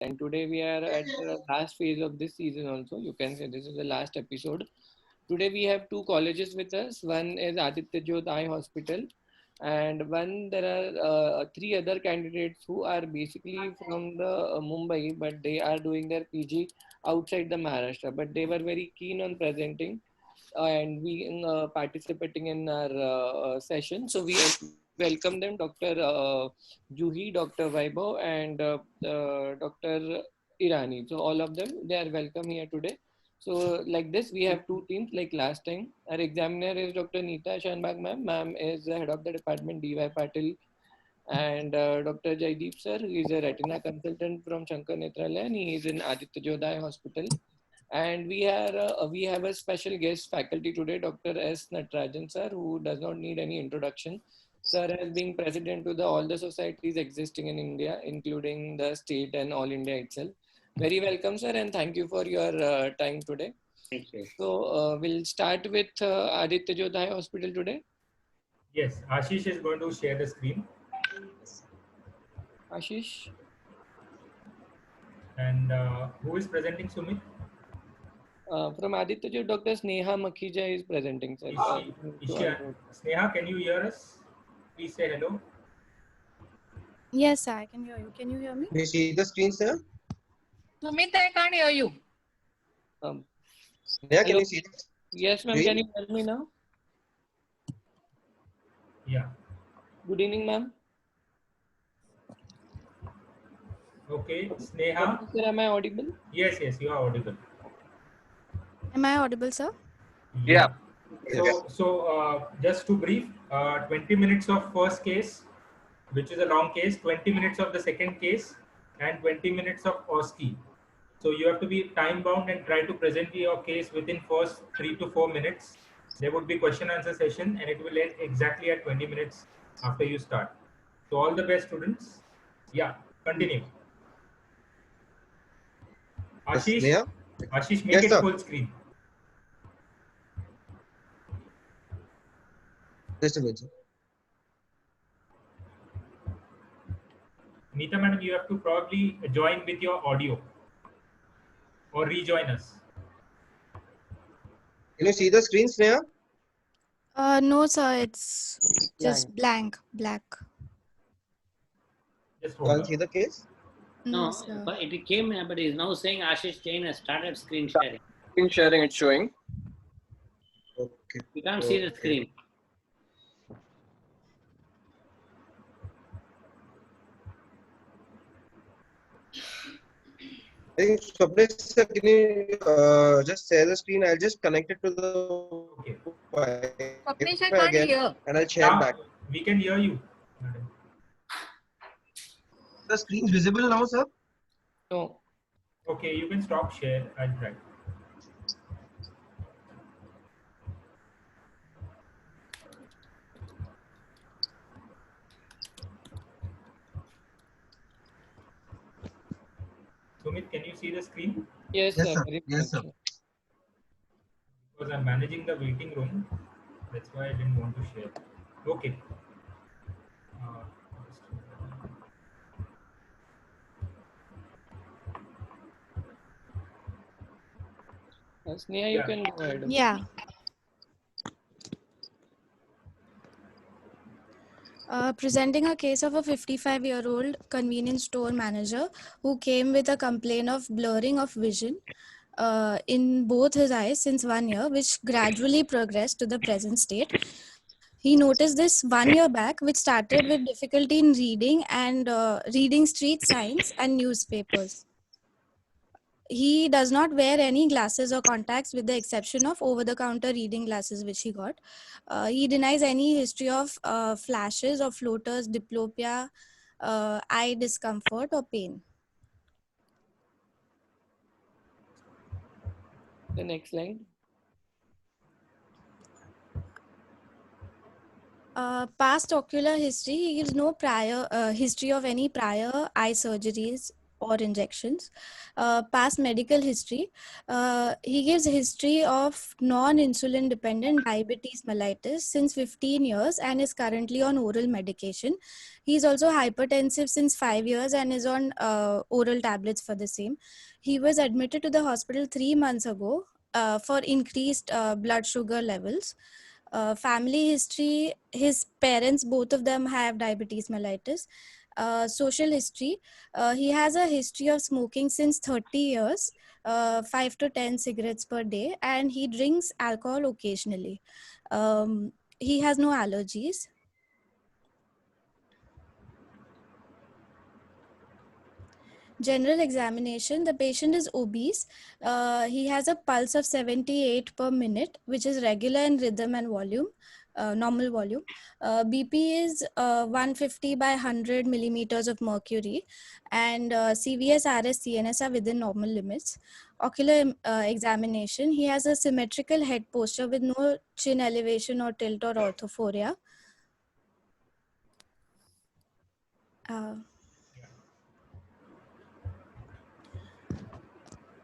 And today we are at the last phase of this season also. You can say this is the last episode. Today we have two colleges with us. One is Aditya Jyot Eye Hospital, and one there are three other candidates who are basically from the Mumbai, but they are doing their PG outside the Maharashtra. But they were very keen on presenting and we participating in our session. So we welcome them, Dr. Juhi, Dr. Vaibhav, and Dr. Irani. So all of them, they are welcome here today. So like this, we have two teams like last time. Our examiner is Dr. Neeta Shanbag ma'am. Ma'am is the head of the department, DY Patil, and Dr. Jaideep sir, who is a retina consultant from Shankar Netralaya, and he is in Aditya Jodai Hospital. And we have a special guest faculty today, Dr. S. Natarajan sir, who does not need any introduction. Sir has been president to all the societies existing in India, including the state and all India itself. Very welcome, sir, and thank you for your time today. Thank you. So we'll start with Aditya Jodhai Hospital today. Yes, Ashish is going to share the screen. Ashish. And who is presenting, Sumit? From Aditya Jodhai, Dr. Sneha Makhija is presenting, sir. Sneha, can you hear us? Please say hello. Yes, sir, I can hear you. Can you hear me? Can you see the screen, sir? Sumit, I can't hear you. Yeah, can you see it? Yes, ma'am. Can you hear me now? Yeah. Good evening, ma'am. Okay, Sneha. Sir, am I audible? Yes, you are audible. Am I audible, sir? Yeah. So just to brief, 20 minutes of first case, which is a long case, 20 minutes of the second case, and 20 minutes of OSCE. So you have to be time bound and try to present your case within first 3 to 4 minutes. There would be question answer session and it will end exactly at 20 minutes after you start. So all the best, students. Yeah, continue. Ashish, Yes, Ashish, make it sir. full screen. Just a minute, sir. Neeta madam, you have to probably join with your audio or rejoin us. Can you see the screen, Sneha? No, sir, it's just black. Just You can't see the case? No, No, sir. but it came, but it's now saying Ashish Jain has started screen sharing. Screen sharing, it's showing. Okay. You can't see the screen. I think Swapnesh sir, can you just share the screen? I'll just connect it to the Swapnesh, I Wi-Fi can't again, hear. and I'll share Now, back. we can hear you, madam. The screen is visible now, sir? No. Okay, you can stop share. I'll try. Sumit, can you see the screen? Yes, Yes, sir. sir. Very Yes, much. sir. Because I'm managing the waiting room. That's why I didn't want to share. Okay. Sneha, you can go ahead. Yeah. Presenting a case of a 55-year-old convenience store manager who came with a complaint of blurring of vision in both his eyes since 1 year, which gradually progressed to the present state. He noticed this 1 year back, which started with difficulty in reading and reading street signs and newspapers. He does not wear any glasses or contacts with the exception of over-the-counter reading glasses which he got. He denies any history of flashes or floaters, diplopia, eye discomfort or pain. The next slide. Past ocular history, he gives no prior history of any prior eye surgeries or injections. Past medical history. He gives history of non-insulin dependent diabetes mellitus since 15 years and is currently on oral medication. He's also hypertensive since 5 years and is on oral tablets for the same. He was admitted to the hospital 3 months ago for increased blood sugar levels. Family history, his parents, both of them have diabetes mellitus. Social history, he has a history of smoking since 30 years, 5 to 10 cigarettes per day, and he drinks alcohol occasionally. He has no allergies. General examination, the patient is obese. He has a pulse of 78 per minute, which is regular in rhythm and volume, normal volume. BP is 150 by 100 millimeters of mercury, and CVS, RS, CNS are within normal limits. Ocular examination, he has a symmetrical head posture with no chin elevation or tilt or orthophoria.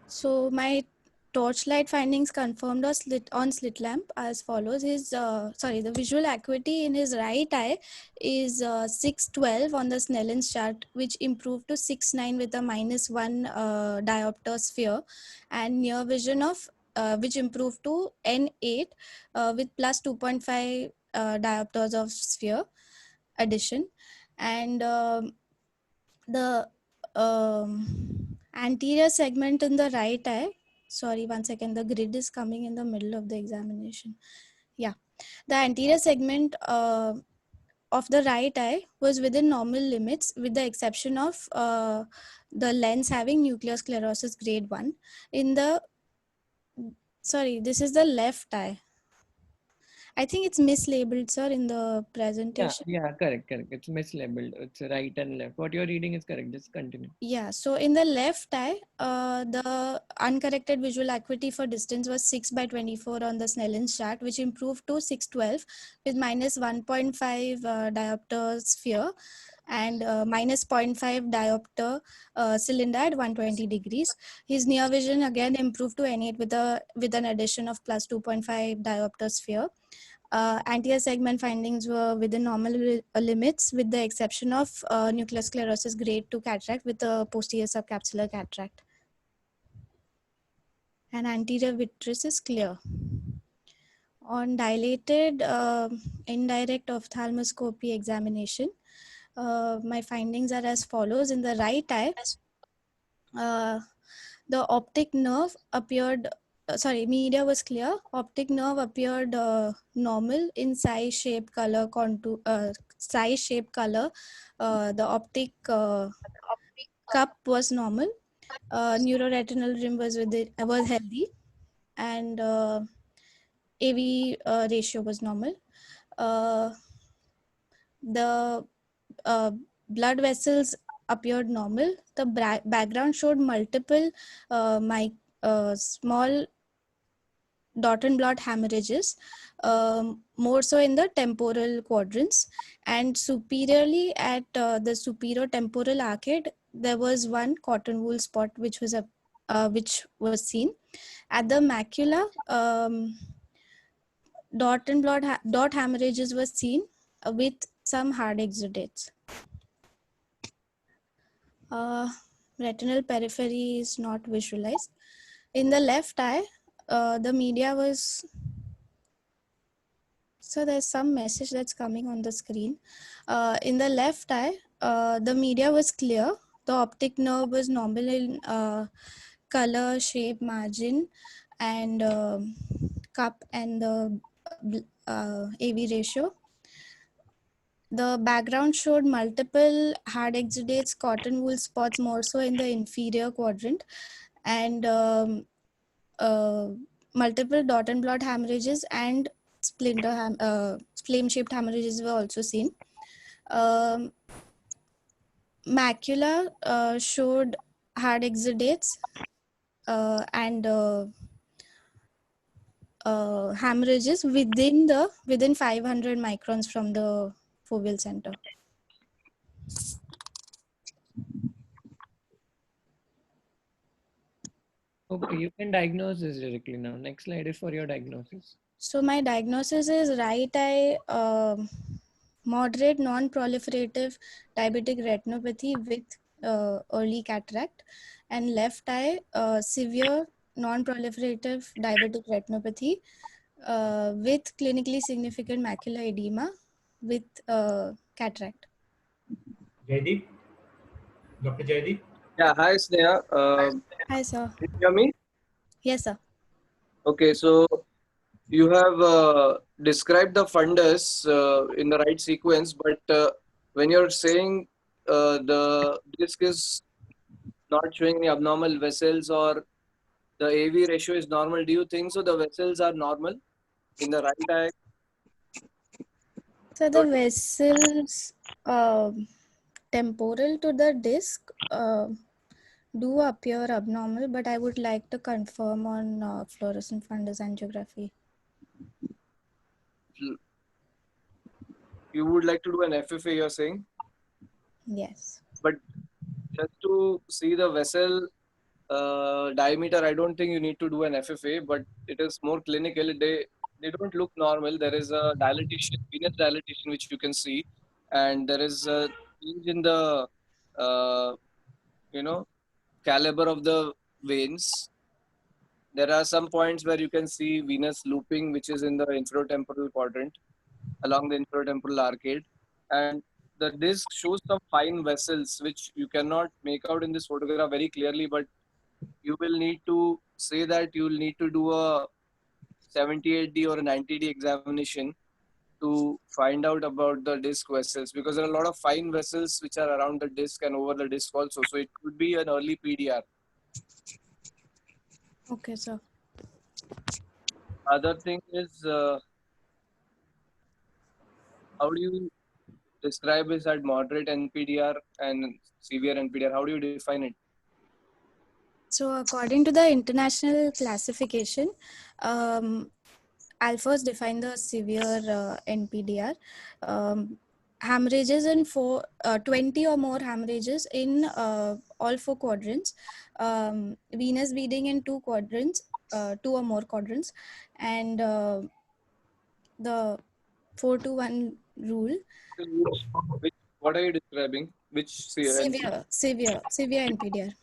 So my torchlight findings confirmed on slit lamp as follows. The visual acuity in his right eye is 612 on the Snellen's chart, which improved to 6.9 with a -1 diopter sphere, and near vision of which improved to N8 with plus 2.5 diopters of sphere addition, and the anterior segment in the right eye, sorry, one second, the grid is coming in the middle of the examination. Yeah, the anterior segment of the right eye was within normal limits with the exception of the lens having nuclear sclerosis grade 1. This is the left eye. I think it's mislabeled, sir, in the presentation. Yeah, correct. It's mislabeled. It's right and left. What you're reading is correct. Just continue. Yeah, so in the left eye, the uncorrected visual acuity for distance was 6 by 24 on the Snellen's chart, which improved to 612 with -1.5 diopter sphere and -0.5 diopter cylinder at 120 degrees. His near vision again improved to N8 with an addition of plus 2.5 diopter sphere. Anterior segment findings were within normal limits with the exception of nuclear sclerosis grade 2 cataract with a posterior subcapsular cataract. And anterior vitreous is clear. On dilated indirect ophthalmoscopy examination, my findings are as follows. In the right eye, the optic nerve appeared, media was clear. Optic nerve appeared normal in size, shape, color, contour, size, shape, color. The optic cup was normal. Neuroretinal rim was healthy, and AV ratio was normal. The blood vessels appeared normal. The background showed multiple small dot and blot hemorrhages, more so in the temporal quadrants, and superiorly at the superior temporal arcade, there was one cotton wool spot which was seen. At the macula, dot and dot hemorrhages were seen with some hard exudates. Retinal periphery is not visualized. In the left eye, the media was, so there's some message that's coming on the screen. In the left eye, the media was clear. The optic nerve was normal in color, shape, margin, and cup and the AV ratio. The background showed multiple hard exudates, cotton wool spots, more so in the inferior quadrant, and multiple dot and blot hemorrhages and flame-shaped hemorrhages were also seen. Macula showed hard exudates and hemorrhages within 500 microns from the foveal center. Okay, you can diagnose this directly now. Next slide is for your diagnosis. So my diagnosis is right eye moderate non-proliferative diabetic retinopathy with early cataract, and left eye severe non-proliferative diabetic retinopathy with clinically significant macular edema with cataract. Jaideep, Dr. Jaideep. Yeah, hi Sneha. Hi, sir. Can you hear me? Yes, sir. Okay, so you have described the fundus in the right sequence, but when you're saying the disc is not showing any abnormal vessels or the AV ratio is normal, do you think so? The vessels are normal in the right eye? So the vessels temporal to the disc do appear abnormal, but I would like to confirm on fluorescent fundus angiography. You would like to do an FFA, you're saying? Yes. But just to see the vessel diameter, I don't think you need to do an FFA, but it is more clinical. They don't look normal. There is a dilatation, venous dilatation, which you can see, and there is a change in the uh, you know caliber of the veins. There are some points where you can see venous looping, which is in the inferotemporal quadrant along the inferotemporal arcade, and the disc shows some fine vessels which you cannot make out in this photograph very clearly, but you will need to say that you will need to do a 78D or a 90D examination to find out about the disc vessels, because there are a lot of fine vessels which are around the disc and over the disc also. So it could be an early PDR. Okay, sir. Other thing is, how do you describe this at moderate NPDR and severe NPDR? How do you define it? So according to the international classification, I'll first define the severe NPDR. Hemorrhages in 20 or more hemorrhages in all 4 quadrants, venous bleeding in 2 quadrants, 2 or more quadrants, and the 4-to-1 rule. What are you describing? Which Severe NPDR.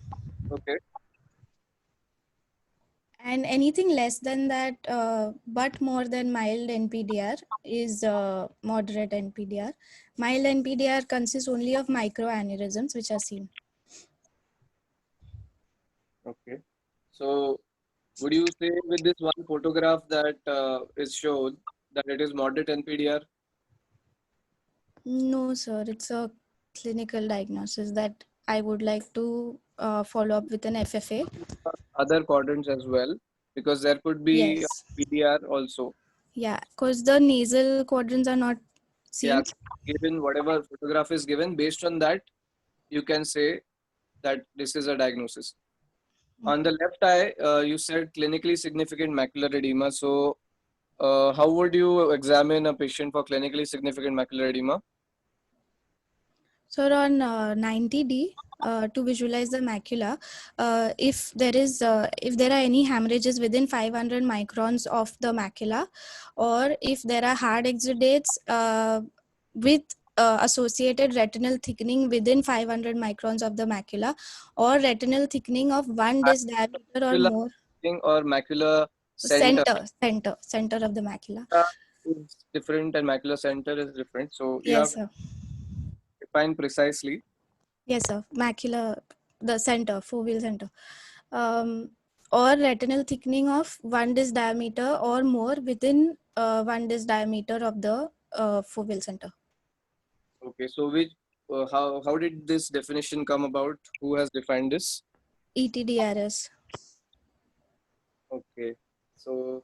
Okay. And anything less than that, but more than mild NPDR is moderate NPDR. Mild NPDR consists only of microaneurysms which are seen. Okay. So would you say with this one photograph that is shown that it is moderate NPDR? No, sir. It's a clinical diagnosis that I would like to follow up with an FFA. Other quadrants as well, because there could be Yes. PDR also. Yeah, because the nasal quadrants are not seen. Yeah, given whatever photograph is given, based on that, you can say that this is a diagnosis. On the left eye, you said clinically significant macular edema. So how would you examine a patient for clinically significant macular edema? So on 90D, to visualize the macula, if there are any hemorrhages within 500 microns of the macula, or if there are hard exudates with associated retinal thickening within 500 microns of the macula, or retinal thickening of 1 disc diameter or more. Or macular center Center of the macula. is different and macular center is different. So you Yes, have sir. to define precisely. Yes, sir. Macula, the center, foveal center. Or retinal thickening of 1 disc diameter or more within 1 disc diameter of the foveal center. Okay, so how did this definition come about? Who has defined this? ETDRS. Okay, so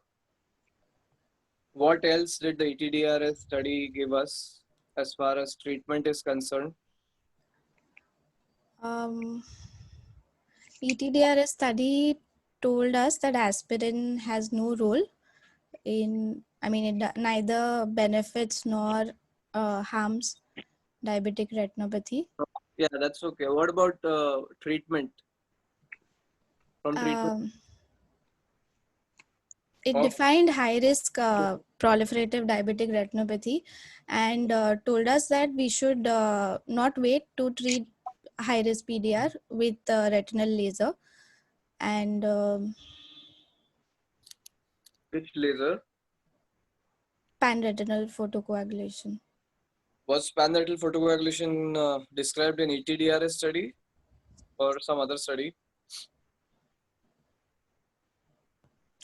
what else did the ETDRS study give us as far as treatment is concerned? ETDRS study told us that aspirin has no role in, it neither benefits nor harms diabetic retinopathy. Yeah, that's okay. What about treatment? From treatment? it Of- defined high risk proliferative diabetic retinopathy and told us that we should not wait to treat high risk PDR with retinal laser and Which laser? pan-retinal photocoagulation. Was pan-retinal photocoagulation described in ETDRS study or some other study?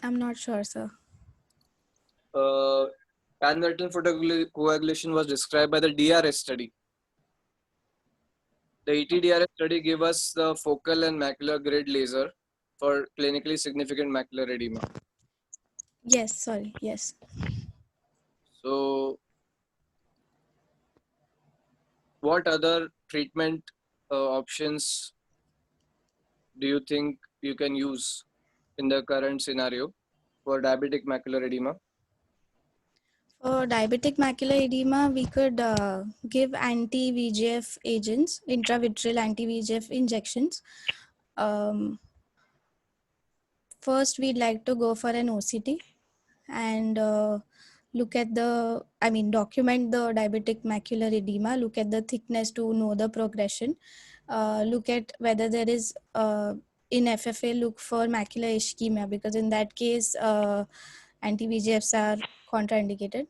I'm not sure, sir. Pan-retinal photocoagulation was described by the DRS study. The ETDRS study gave us the focal and macular grid laser for clinically significant macular edema. Yes, sorry, yes. So, what other treatment options do you think you can use in the current scenario for diabetic macular edema? For diabetic macular edema, we could give anti-VEGF agents, intravitreal anti-VEGF injections. First, we'd like to go for an OCT and look at document the diabetic macular edema, look at the thickness to know the progression, look at whether there is in FFA, look for macular ischemia, because in that case, anti-VEGFs are contraindicated.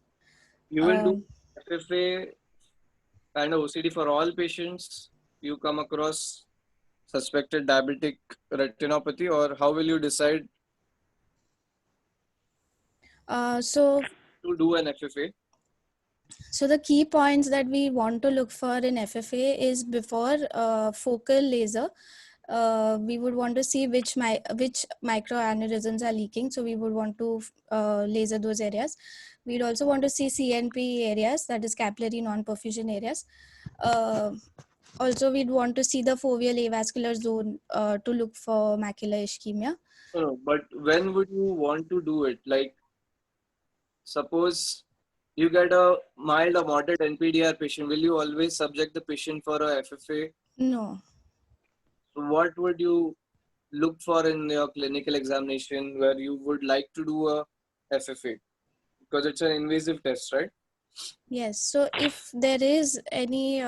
You will do FFA and OCD for all patients you come across suspected diabetic retinopathy, or how will you decide So to do an FFA? So the key points that we want to look for in FFA is before focal laser, we would want to see which microaneurysms are leaking. So we would want to laser those areas. We'd also want to see CNP areas, that is capillary non-perfusion areas. Also, we'd want to see the foveal avascular zone to look for macular ischemia. No, but when would you want to do it? Like, suppose you get a mild or moderate NPDR patient, will you always subject the patient for a FFA? No. What would you look for in your clinical examination where you would like to do a FFA? Because it's an invasive test, right? Yes. So if there is any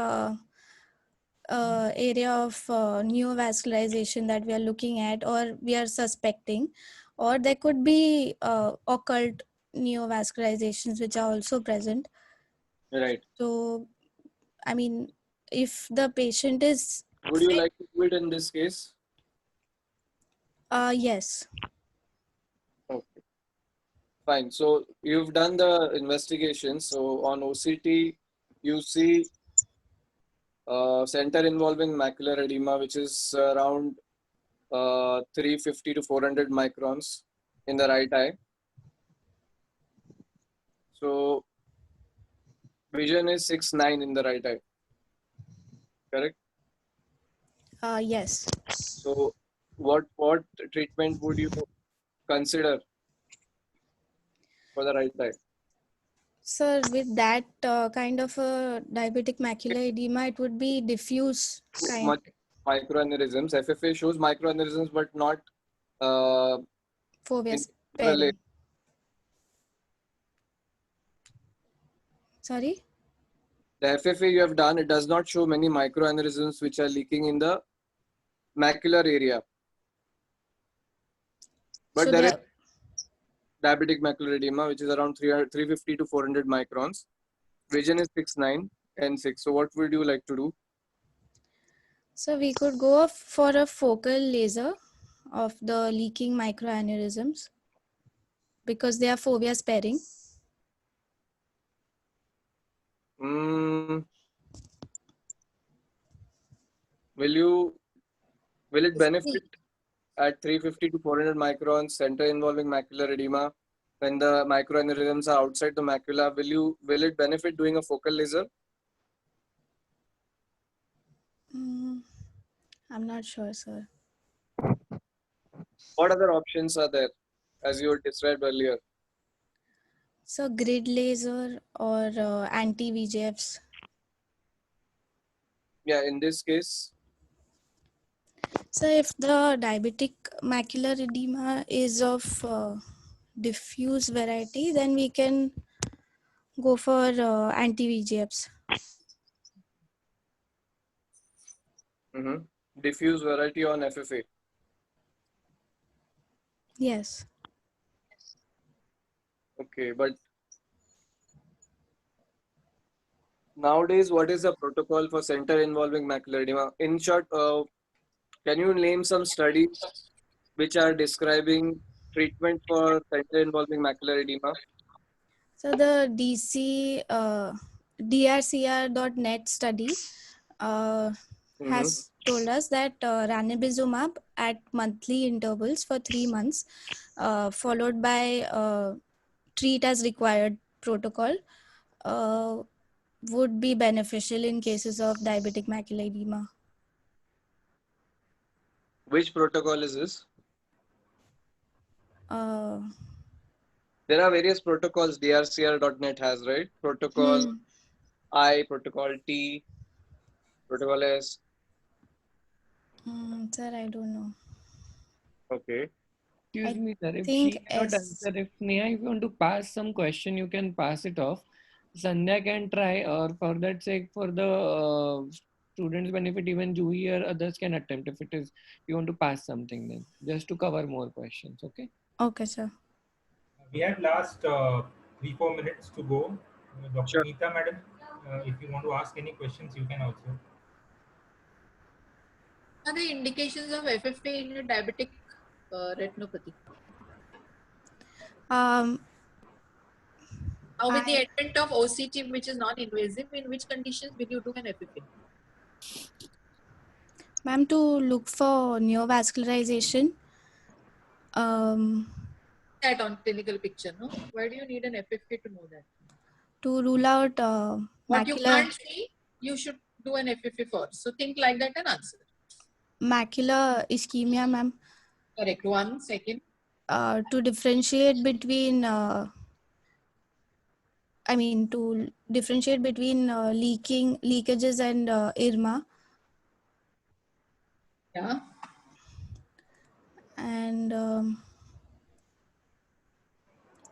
area of neovascularization that we are looking at or we are suspecting, or there could be occult neovascularizations which are also present. Right. So, I mean, if the patient is... Would you like to do it in this case? Yes. Okay. Fine. So you've done the investigation. So on OCT, you see center involving macular edema, which is around 350 to 400 microns in the right eye. So vision is 6/9 in the right eye. Correct? Yes. So what treatment would you consider for the right eye? Sir, with that kind of a diabetic macular edema, it would be diffuse kind. Much microaneurysms. FFA shows microaneurysms, but not Foveus intraocular. pairing. Sorry? The FFA you have done, it does not show many microaneurysms which are leaking in the macular area. But So there is diabetic macular edema, which is around 350 to 400 microns. Vision is 6/9 and 6. So what would you like to do? So we could go for a focal laser of the leaking microaneurysms because they are fovea sparing. Will it benefit at 350 to 400 microns, center involving macular edema, when the microaneurysms are outside the macula? Will it benefit doing a focal laser? I'm not sure, sir. What other options are there, as you described earlier? So grid laser or anti-VEGFs. Yeah, in this case. So if the diabetic macular edema is of diffuse variety, then we can go for anti-VEGFs. Diffuse variety on FFA. Yes. Okay, but nowadays, what is the protocol for center involving macular edema? In short, can you name some studies which are describing treatment for center involving macular edema? So the DRCR.net study has told us that ranibizumab at monthly intervals for 3 months, followed by treat as required protocol, would be beneficial in cases of diabetic macular edema. Which protocol is this? Uh, There are various protocols DRCR.net has, right? Protocol I, protocol T, protocol S. Sir, I don't know. Okay. Excuse me, sir. If think she cannot S. answer, if Neha, if you want to pass some question, you can pass it off. Sandhya can try, or for that sake, for the students' benefit, even Juhi or others can attempt if it is you want to pass something, then just to cover more questions. Okay. Okay, sir. We have last 3-4 minutes to go. Dr. Sure. Neeta, madam, if you want to ask any questions, you can also. What are the indications of FFA in a diabetic retinopathy? Um, Now, with the advent of OCT, which is non-invasive, in which conditions will you do an FFA? Ma'am, to look for neovascularization. That on clinical picture, no? Why do you need an FFA to know that? To rule out What you macular can't see, you should do an FFA first. So think like that and answer. macular ischemia, ma'am. Correct. 1 second. To differentiate between to differentiate between leakages and IRMA. Yeah. And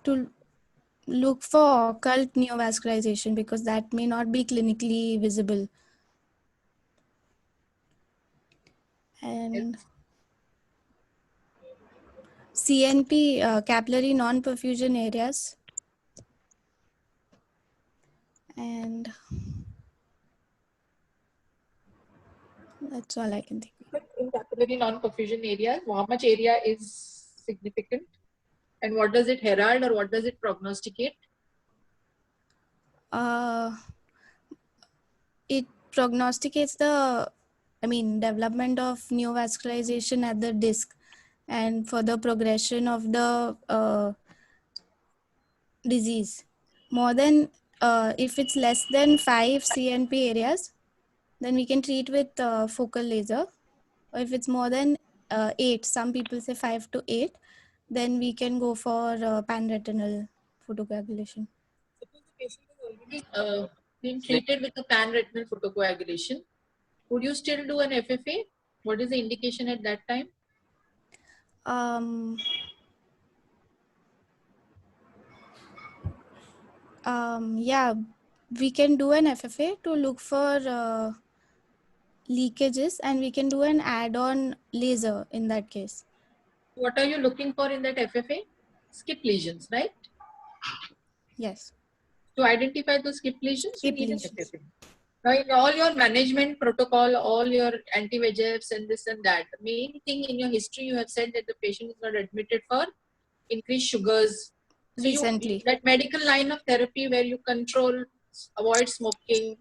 to look for occult neovascularization, because that may not be clinically visible. And CNP, capillary non-perfusion areas. And that's all I can think of. In capillary non-perfusion areas, how much area is significant? And what does it herald or what does it prognosticate? It prognosticates the, development of neovascularization at the disc and further progression of the disease. More than, if it's less than 5 CNP areas, then we can treat with focal laser. Or if it's more than 8, some people say 5 to 8, then we can go for panretinal photocoagulation. Suppose the patient is already been treated with a pan-retinal photocoagulation. Would you still do an FFA? What is the indication at that time? Yeah, we can do an FFA to look for leakages, and we can do an add-on laser in that case. What are you looking for in that FFA? Skip lesions, right? Yes. To identify those skip lesions, Skip you need lesions. an FFA. Now, in all your management protocol, all your anti-VEGFs and this and that, the main thing in your history, you have said that the patient is not admitted for increased sugars. So Recently. that medical line of therapy where you control, avoid smoking,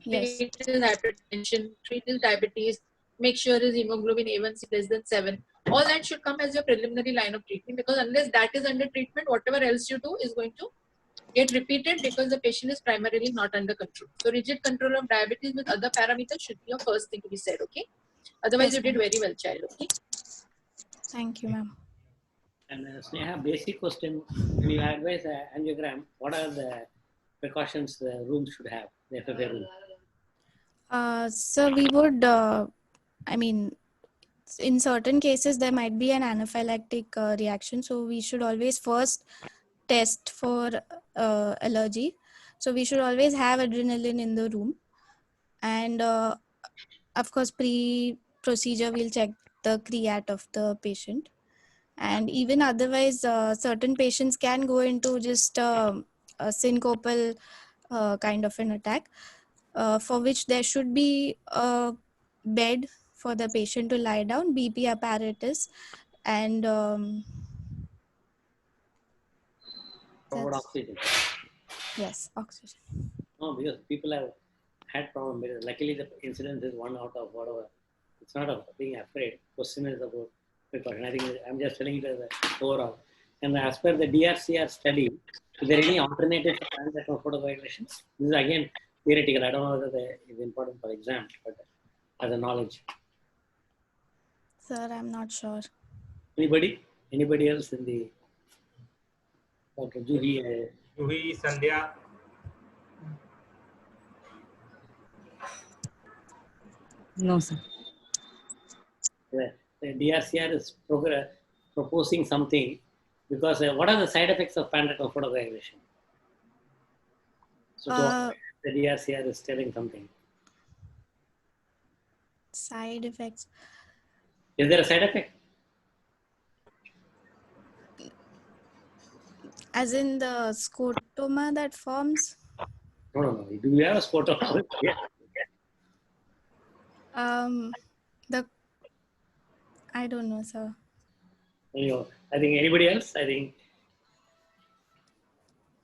Yes. treat his hypertension, treat his diabetes, make sure his hemoglobin A1C less than 7. All that should come as your preliminary line of treatment, because unless that is under treatment, whatever else you do is going to get repeated because the patient is primarily not under control. So rigid control of diabetes with other parameters should be your first thing to be said, okay? Otherwise, Yes, you did very well, child, okay? Thank you, ma'am. And Sneha, basic question, when you advise an angiogram, what are the precautions the room should have, the FFA room? So we would, in certain cases there might be an anaphylactic reaction, so we should always first test for allergy. So we should always have adrenaline in the room, and of course pre-procedure we'll check the creat of the patient. And even otherwise, certain patients can go into just a syncopal kind of an attack, for which there should be a bed for the patient to lie down, BP apparatus, and Provide that's, oxygen. yes, oxygen. No, because people have had problem. Because luckily, the incidence is 1 out of whatever. It's not about being afraid. Question is about precaution. I think I'm just telling you the overall. And as per the DRCR study, is there any alternative for transrectal photocoagulation? This is again theoretical. I don't know whether it's important for exam, but as a knowledge. Sir, I'm not sure. Anybody? Anybody else in the Dr. Juhi? Juhi, Sandhya. No, sir. The DRCR is proposing something because what are the side effects of pan-rectal photocoagulation? So the DRCR is telling something. Side effects. Is there a side effect? As in the scotoma that forms? No. Do you have a scotoma? Yeah. I don't know, sir. Anyhow, I think anybody else? I think.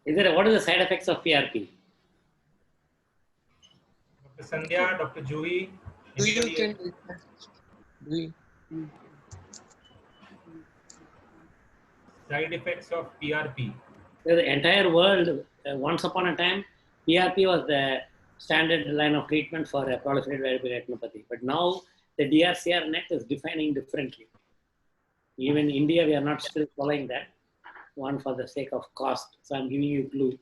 What are the side effects of PRP? Dr. Sandhya, Dr. Juhi. Side effects of PRP. The entire world, once upon a time, PRP was the standard line of treatment for proliferative diabetic retinopathy. But now the DRCR net is defining differently. Even in India, we are not still following that. One for the sake of cost. So I'm giving you a clue.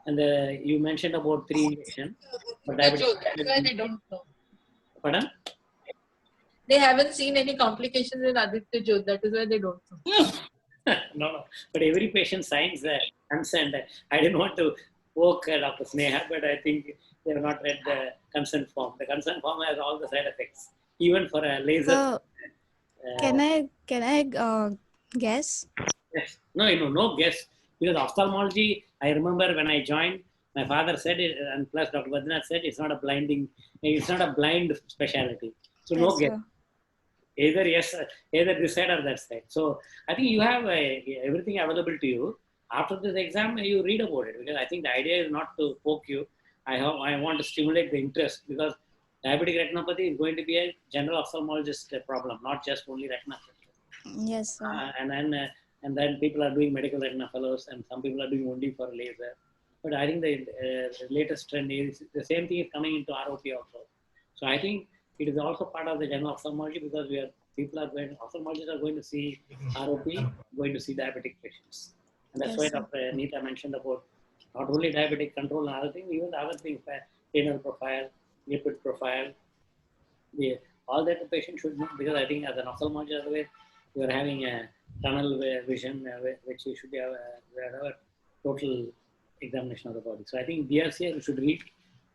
And you mentioned about 3 injections. That's why they don't know. Pardon? They haven't seen any complications with Aditya Jod. That is why they don't know. No. But every patient signs consent. I didn't want to poke Dr. Sneha, but I think they have not read the consent form. The consent form has all the side effects, even for a laser. Can I guess? Yes. No guess. Because ophthalmology, I remember when I joined, my father said it, and plus Dr. Badrinath said it's not a blind specialty. So no guess. Sir. Either this side or that side. So I think you have everything available to you. After this exam, you read about it, because I think the idea is not to poke you. I want to stimulate the interest, because diabetic retinopathy is going to be a general ophthalmologist problem, not just only retina. Yes, sir. And then people are doing medical retina fellows, and some people are doing only for laser. But I think the latest trend is the same thing is coming into ROP also. So I think it is also part of the general ophthalmology, because ophthalmologists are going to see ROP, going to see diabetic patients. And that's why Dr. Neeta mentioned about not only diabetic control and other things, even the other things, renal profile, lipid profile, all that the patient should know, because I think as an ophthalmologist, otherwise you are having a tunnel vision, which you should have a total examination of the body. So I think DRCR you should read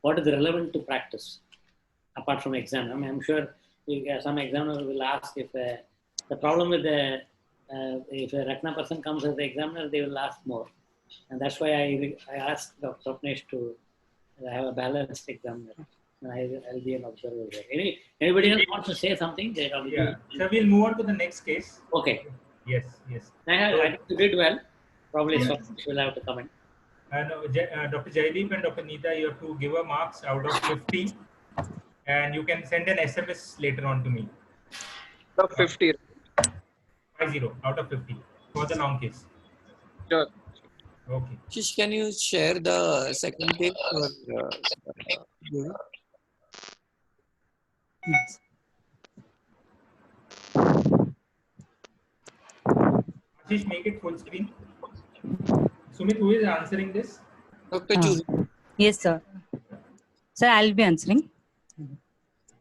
what is relevant to practice, apart from exam. I mean, I'm sure some examiner will ask if the problem with if a retina person comes as the examiner, they will ask more. And that's why I asked Dr. Swapnesh to have a balanced examiner. And I'll be an observer there. Anybody else wants to say something? Yeah. So we'll move on to the next case. Okay. Yes. I think you did well. Probably Swapnesh will have to comment. And Dr. Jaideep and Dr. Neeta, you have to give a marks out of 50. And you can send an SMS later on to me. Out of 50. 50 out of 50 for the long case. Sure. Okay. Shish, can you share the second case for you? Yes. Ashish, make it full screen. Sumit, who is answering this? Dr. Juhi. Yes, sir. Sir, I'll be answering.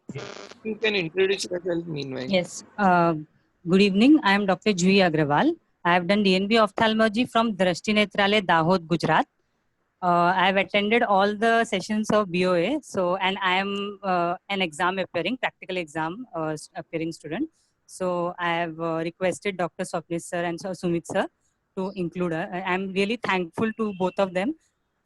Okay. You can introduce yourself meanwhile. Yes. Good evening. I am Dr. Jui Agrawal. I have done DNB ophthalmology from Drashti Netralaya, Dahod, Gujarat. I have attended all the sessions of BOA. So, and I am an exam appearing, practical exam appearing student. So, I have requested Dr. Swapnil sir and Sumit sir to include her. I am really thankful to both of them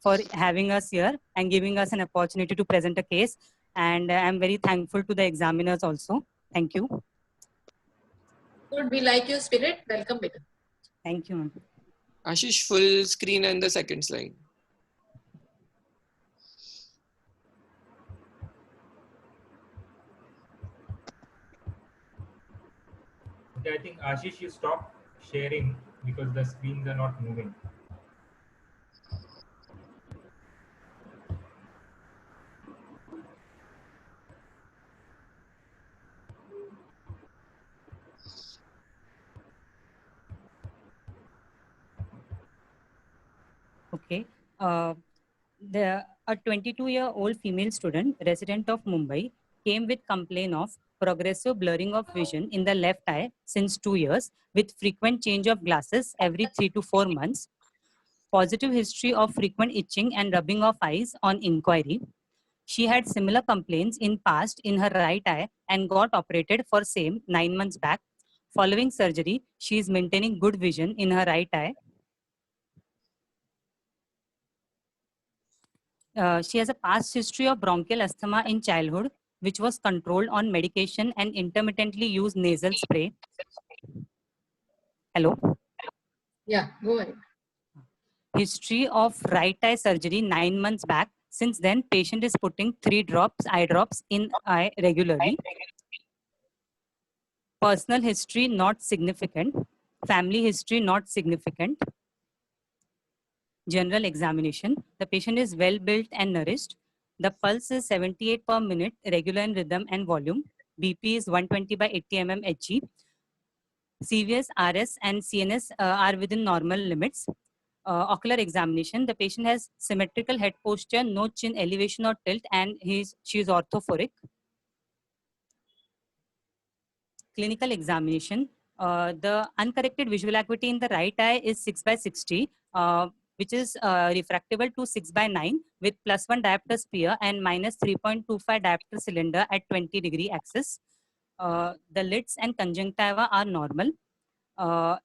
for having us here and giving us an opportunity to present a case. And I am very thankful to the examiners also. Thank you. Good. We like your spirit. Welcome, Beta. Thank you, ma'am. Ashish, full screen and the second slide. Okay, I think Ashish, you stop sharing because the screens are not moving. Okay. A 22-year-old female student, resident of Mumbai, came with complaint of progressive blurring of vision in the left eye since 2 years, with frequent change of glasses every 3 to 4 months, positive history of frequent itching and rubbing of eyes on inquiry. She had similar complaints in past in her right eye and got operated for same 9 months back. Following surgery, she is maintaining good vision in her right eye. She has a past history of bronchial asthma in childhood, which was controlled on medication and intermittently used nasal spray. Hello. Yeah, go ahead. History of right eye surgery 9 months back. Since then, patient is putting 3 drops, eye drops in eye regularly. Personal history not significant. Family history not significant. General examination. The patient is well built and nourished. The pulse is 78 per minute, regular in rhythm and volume. BP is 120 by 80 mm Hg. CVS, RS, and CNS are within normal limits. Ocular examination. The patient has symmetrical head posture, no chin elevation or tilt, and she is orthophoric. Clinical examination. The uncorrected visual acuity in the right eye is 6 by 60, which is refractable to 6 by 9 with +1 diopter sphere and -3.25 diopter cylinder at 20-degree axis. The lids and conjunctiva are normal.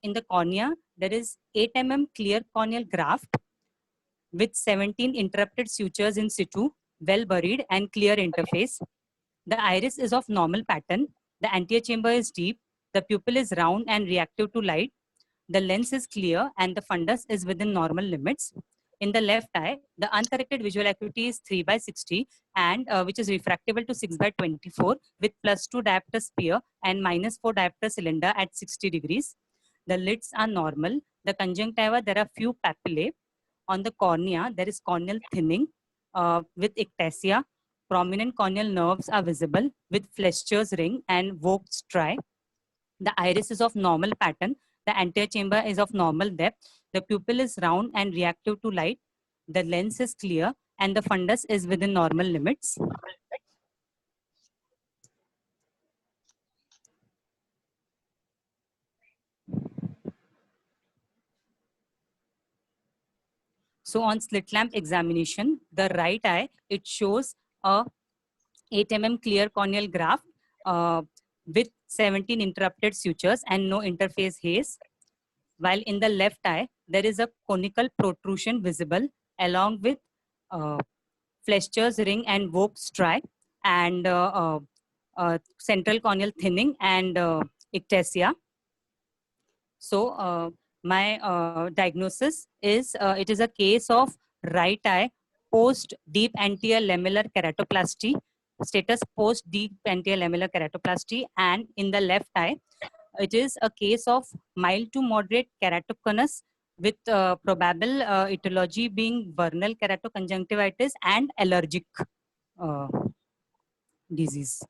In the cornea, there is 8 mm clear corneal graft with 17 interrupted sutures in situ, well buried and clear interface. The iris is of normal pattern. The anterior chamber is deep. The pupil is round and reactive to light. The lens is clear and the fundus is within normal limits. In the left eye, the uncorrected visual acuity is 3 by 60 and which is refractable to 6 by 24 with +2 diopter sphere and -4 diopter cylinder at 60 degrees. The lids are normal. The conjunctiva, there are few papillae. On the cornea, there is corneal thinning with ectasia. Prominent corneal nerves are visible with Fleischer's ring and Vogt striae. The iris is of normal pattern. The anterior chamber is of normal depth. The pupil is round and reactive to light. The lens is clear and the fundus is within normal limits. So on slit lamp examination, the right eye, it shows a 8 mm clear corneal graft with 17 interrupted sutures and no interface haze. While in the left eye, there is a conical protrusion visible along with Fleischer's ring and Vogt striae and central corneal thinning and ectasia. So my diagnosis is it is a case of right eye post deep anterior lamellar keratoplasty, status post deep anterior lamellar keratoplasty, and in the left eye, it is a case of mild to moderate keratoconus with probable etiology being vernal keratoconjunctivitis and allergic disease.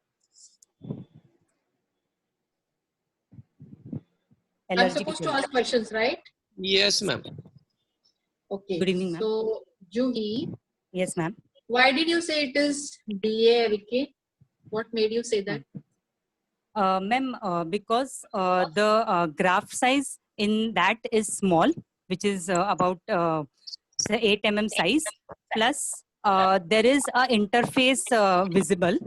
I'm supposed to ask questions, right? Yes, ma'am. Okay. Good evening, ma'am. So, Juhi. Yes, ma'am. Why did you say it is DALK? What made you say that? Ma'am, because the graph size in that is small, which is about say 8 mm size, plus there is a interface visible,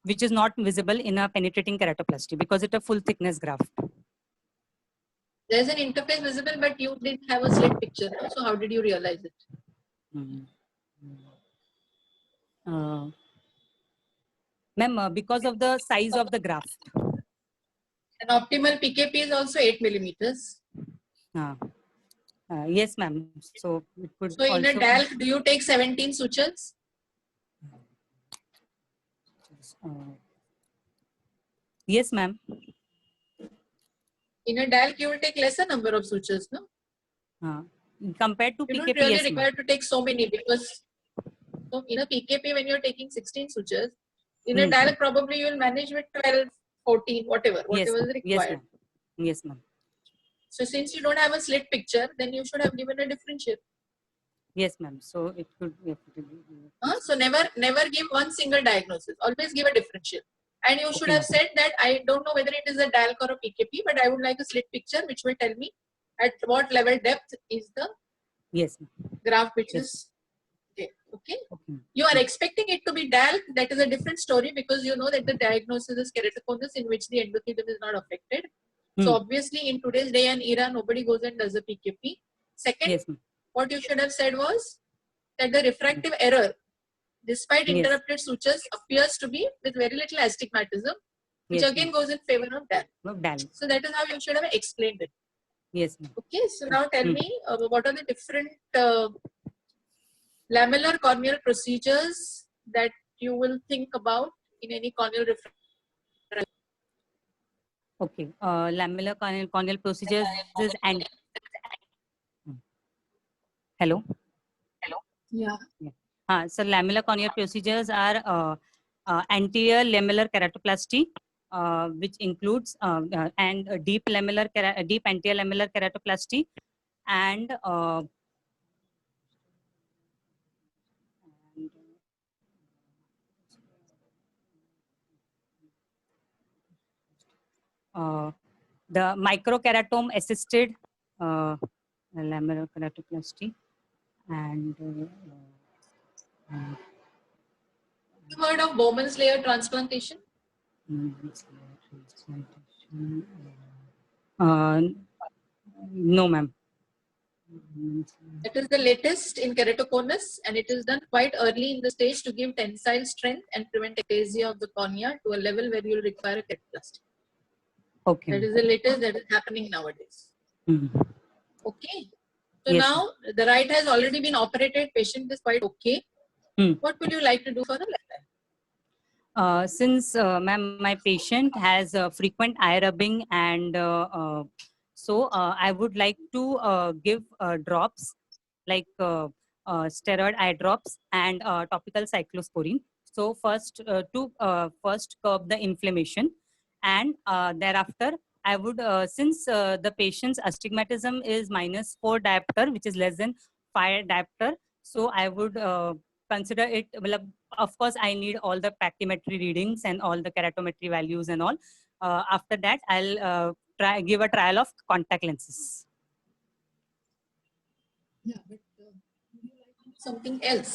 which is not visible in a penetrating keratoplasty because it's a full thickness graft. There's an interface visible, but you didn't have a slit picture. No? So how did you realize it? Ma'am, because of the size of the graft. An optimal PKP is also 8 millimeters. Yes, ma'am. So it could So in a DALC, do you take 17 sutures? Yes, ma'am. In a DALC, you will take lesser number of sutures, no? Compared to You PKP, don't really yes, require to take so many because so in a PKP, when you're taking 16 sutures, in a DALC, probably you will manage with 12, 14, whatever is required. Yes, ma'am. So since you don't have a slit picture, then you should have given a differential. Yes, ma'am. So it could. So never give one single diagnosis. Always give a differential. And you should have said that I don't know whether it is a DALC or a PKP, but I would like a slit picture which will tell me at what level depth is the graft which is there. Okay. You are expecting it to be DALC. That is a different story because you know that the diagnosis is keratoconus in which the endothelium is not affected. So obviously in today's day and era, nobody goes and does a PKP. Second, what you should have said was that the refractive error, despite interrupted sutures, appears to be with very little astigmatism, which again goes in favor of DALC. So that is how you should have explained it. Yes. Okay, so now tell me what are the different lamellar corneal procedures that you will think about in any corneal refractive. Okay, lamellar corneal procedures is and hello. Yeah. So lamellar corneal procedures are anterior lamellar keratoplasty, which includes and deep anterior lamellar keratoplasty, and the microkeratome assisted lamellar keratoplasty, and You heard of Bowman's layer transplantation? No, ma'am. It is the latest in keratoconus and it is done quite early in the stage to give tensile strength and prevent ectasia of the cornea to a level where you will require a keratoplasty. Okay. That is the latest that is happening nowadays. Okay. So Yes, now the right has already been operated, patient is quite okay. What would you like to do for the left eye? Since ma'am, my patient has frequent eye rubbing, and so I would like to give drops like steroid eye drops and topical cyclosporine. So first first curb the inflammation, and thereafter I would since the patient's astigmatism is -4 diopter, which is less than 5 diopter, so I would consider it. Well, of course, I need all the pachymetry readings and all the keratometry values and all. After that, I'll give a trial of contact lenses. Yeah, but would you like to do something else?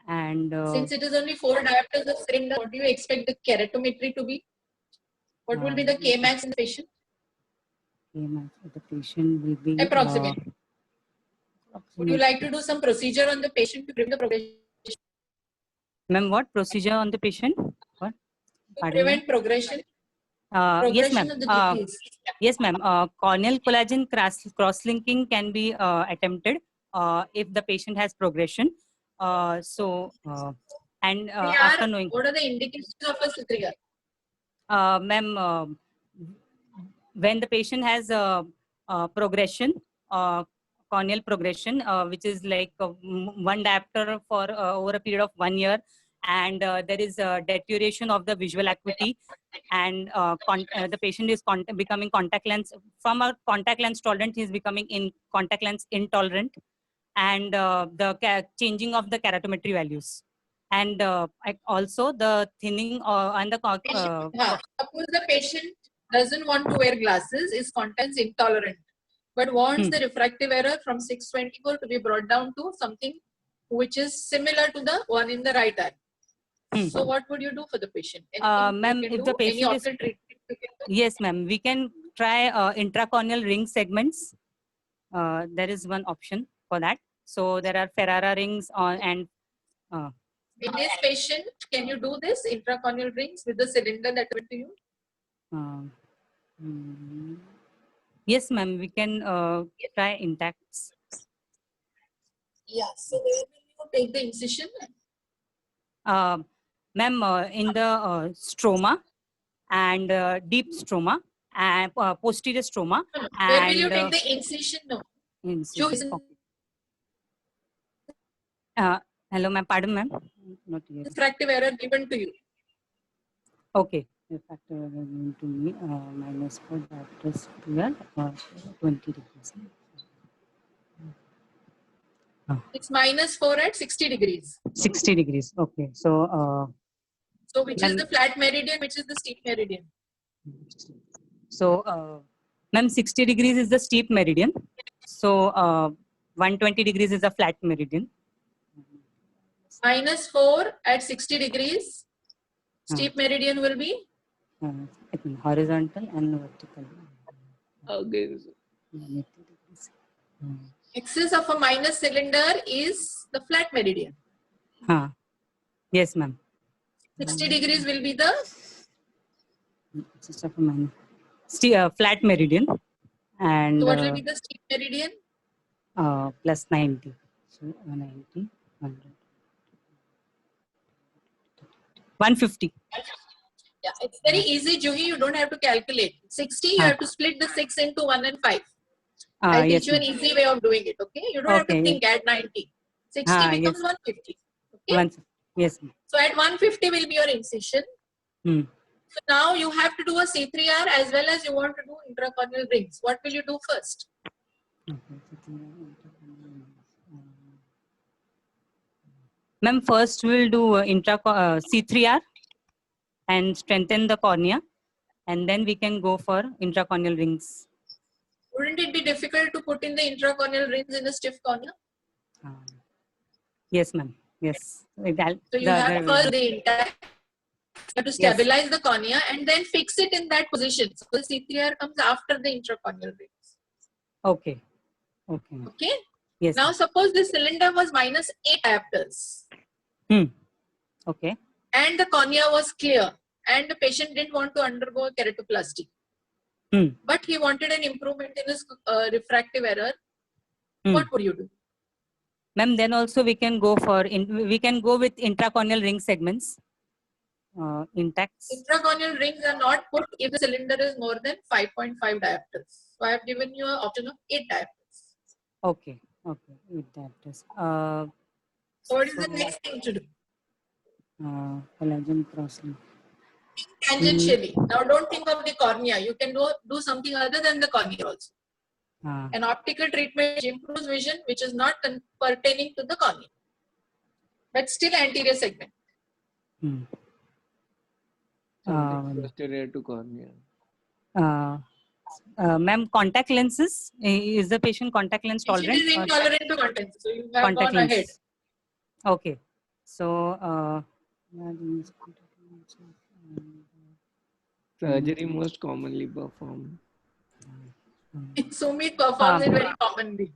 And since it is only 4 diopters of screen, what do you expect the keratometry to be? What will be the Kmax in the patient? Kmax of the patient will be approximately. Would you like to do some procedure on the patient to prevent the progression? Ma'am, what procedure on the patient? What? To prevent progression. Yes, ma'am. Of the disease. Yes, ma'am. Corneal collagen cross-linking can be attempted if the patient has progression. After knowing. What are the indications of a citrial? Ma'am, when the patient has progression, corneal progression, which is like 1 diopter for over a period of 1 year, and there is a deterioration of the visual acuity, and the patient is becoming contact lens, from a contact lens tolerant, he is becoming contact lens intolerant, and the changing of the keratometry values. and also the thinning and the Suppose the patient doesn't want to wear glasses, is contacts intolerant, but wants the refractive error from 624 to be brought down to something which is similar to the one in the right eye. So what would you do for the patient? Ma'am, if the patient is, yes, ma'am, we can try intracorneal ring segments. There is one option for that. So there are Ferrara rings on and. In this patient, can you do this intracorneal rings with the cylinder that went to you? Yes, ma'am, we can try intacts. Yeah. So where will you take the incision? Ma'am, in the stroma and deep stroma and posterior stroma. Where will you take the incision? No. Incision. Hello, ma'am. Pardon, ma'am. Not yet. Refractive error given to you. Okay. Refractive error given to me minus 4 diopters per 20 degrees. It's minus 4 at 60 degrees. 60 degrees. Okay. So. So which is the flat meridian? Which is the steep meridian? So, ma'am, 60 degrees is the steep meridian. So 120 degrees is a flat meridian. Minus 4 at 60 degrees. Steep meridian will be? Horizontal and vertical. Okay. Axis of a minus cylinder is the flat meridian. Yes, ma'am. 60 degrees will be the? Axis of a minus. Flat meridian. And so what will be the steep meridian? Plus 90. So 90, 100. 150. Yeah, it's very easy, Juhi. You don't have to calculate. 60, you have to split the 6 into 1 and 5. I'll teach you an easy way of doing it. Okay, you don't have to think at 90. 60 becomes 150. Okay. Yes. So at 150 will be your incision. So now you have to do a C3R as well as you want to do intracorneal rings. What will you do first? Ma'am, first we'll do C3R and strengthen the cornea, and then we can go for intracorneal rings. Wouldn't it be difficult to put in the intracorneal rings in a stiff cornea? Yes, ma'am. Yes. So you have first the intact. You have to stabilize the cornea and then fix it in that position. So the C3R comes after the intracorneal rings. Okay. Okay. Yes. Now suppose the cylinder was minus 8 diopters. Okay. And the cornea was clear and the patient didn't want to undergo a keratoplasty. But he wanted an improvement in his refractive error. What would you do? Ma'am, then also we can go for we can go with intracorneal ring segments. Intacts. Intracorneal rings are not put if the cylinder is more than 5.5 diopters. So I have given you an option of 8 diopters. Okay. 8 diopters. So what is the next thing to do? Collagen crosslink. Tangentially. Now don't think of the cornea. You can do something other than the cornea also. An optical treatment which improves vision which is not pertaining to the cornea. But still anterior segment. Posterior to cornea. Ma'am, contact lenses. Is the patient contact lens tolerant? It is intolerant to contact. So you have gone ahead. Okay. So surgery most commonly performed. Sumit performs it very commonly.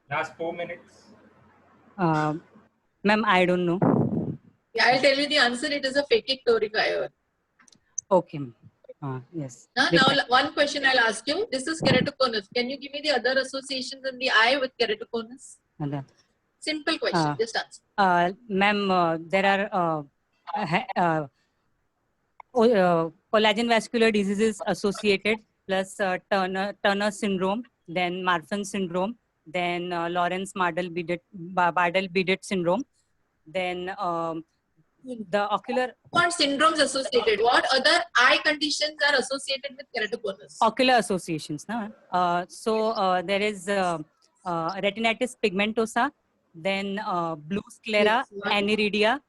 Last 4 minutes. Ma'am, I don't know. Yeah, I'll tell you the answer. It is a phakic toric IOL. Okay. Yes. Now, one question I'll ask you. This is keratoconus. Can you give me the other associations in the eye with keratoconus? Simple question. Just answer. Ma'am, there are collagen vascular diseases associated, plus Turner syndrome, then Marfan syndrome, then Lawrence-Bardell-Bidet syndrome, then the ocular. What syndromes associated? What other eye conditions are associated with keratoconus? Ocular associations. No? So there is retinitis pigmentosa, then blue sclera, Yes, one. aniridia,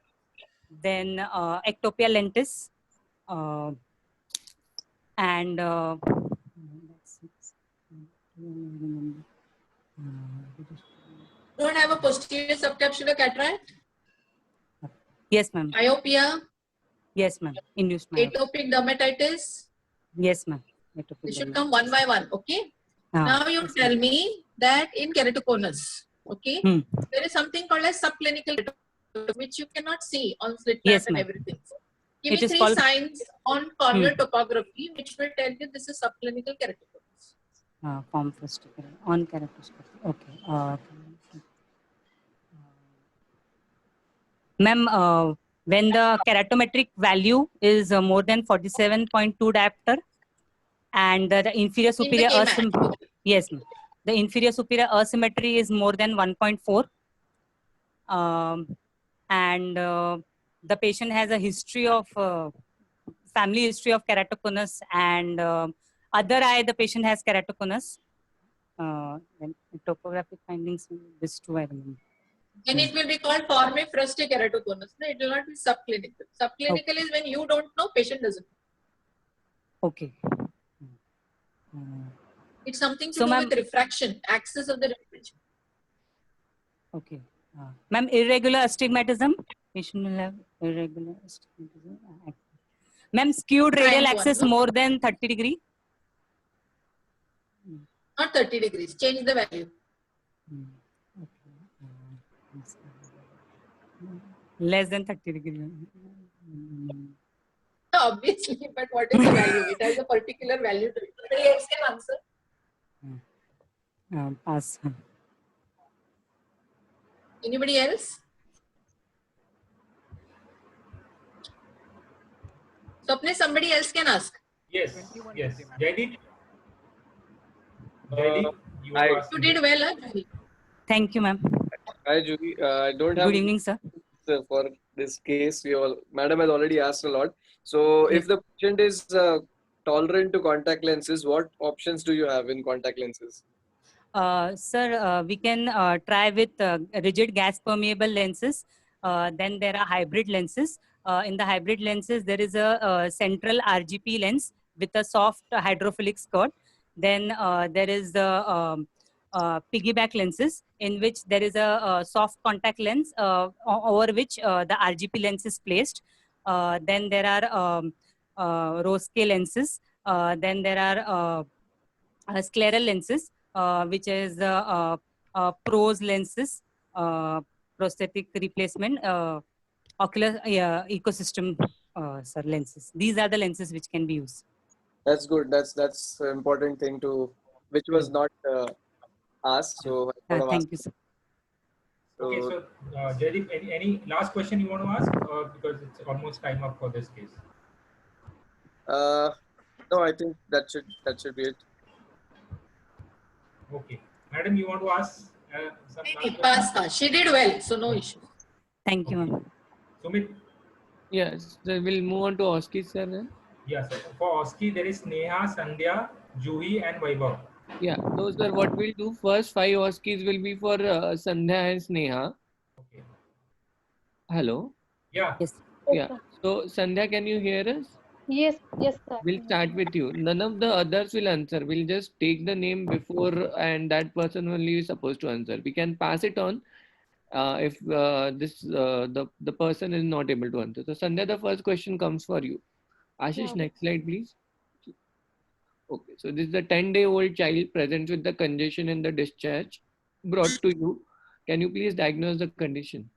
then ectopia lentis, and Don't have a posterior subcapsular cataract, yes, ma'am. myopia, Yes, ma'am. Induced myopia. atopic dermatitis. Yes, ma'am. They should come one by one. Okay. Ah, Now you yes, tell me that in keratoconus, okay, Hmm. there is something called as subclinical keratoconus, which you cannot see on slit lamp Yes, and ma'am. everything. Give It me is 3 called- signs on corneal topography which will tell you this is subclinical keratoconus. form first on characteristic. Okay. Ma'am, when the keratometric value is more than 47.2 diopter and the inferior superior K-mat. asymmetry, yes, ma'am. The inferior superior asymmetry is more than 1.4, and the patient has a history of family history of keratoconus, and other eye the patient has keratoconus. Then topographic findings, this two I remember. Then it will be called formifrostic keratoconus. No, it will not be subclinical. Subclinical is when you don't know, patient doesn't know. Okay. It's something to So, do ma'am- with refraction, axis of the refraction. Okay. Ma'am, irregular astigmatism. Patient will have irregular astigmatism. Ma'am, skewed radial Triangle axis one, no? more than 30 degree. Not 30 degrees. Change the value. Less than 30 degree. Obviously, but what is the value? It has a particular value to it. Somebody else can answer. Pass. Anybody else? Swapne, somebody else can ask. Yes. Yes. Jaideep. Jaideep, you want to ask? You did well, huh, Juhi? Thank you, ma'am. Hi, Juhi. I don't have Good evening, sir. for this case. Madam has already asked a lot. So, if the patient is tolerant to contact lenses, what options do you have in contact lenses? Sir, we can try with rigid gas permeable lenses. Then there are hybrid lenses. In the hybrid lenses, there is a central RGP lens with a soft hydrophilic skirt. Then there is the piggyback lenses, in which there is a soft contact lens over which the RGP lens is placed. Then there are Rosquet lenses. Then there are scleral lenses, which is the PROS lenses, prosthetic replacement, ocular ecosystem sir, lenses. These are the lenses which can be used. That's good. That's an important thing which was not asked. So, I thought of Thank asking. you, sir. Okay, so Jaideep, any last question you want to ask, because it's almost time up for this case? No, I think that should be it. Okay, madam, you want to ask some last Pass, question? pass. She did well, so no issue. Thank you, ma'am. Sumit, Yes, so we'll move on to Oski, sir. Then. yes. For Oski, there is Neha, Sandhya, Juhi, and Vaibhav. Yeah, those are what we'll do. First 5 Oskis will be for Sandhya and Sneha. Okay. Hello. Yeah. Yes. Yeah. So Sandhya, can you hear us? Yes, sir. We'll start with you. None of the others will answer. We'll just take the name before, and that person only is supposed to answer. We can pass it on if the person is not able to answer. So Sandhya, the first question comes for you. Ashish, Yeah. next slide, please. Okay, so this is a 10-day-old child present with the congestion in the discharge brought to you. Can you please diagnose the condition?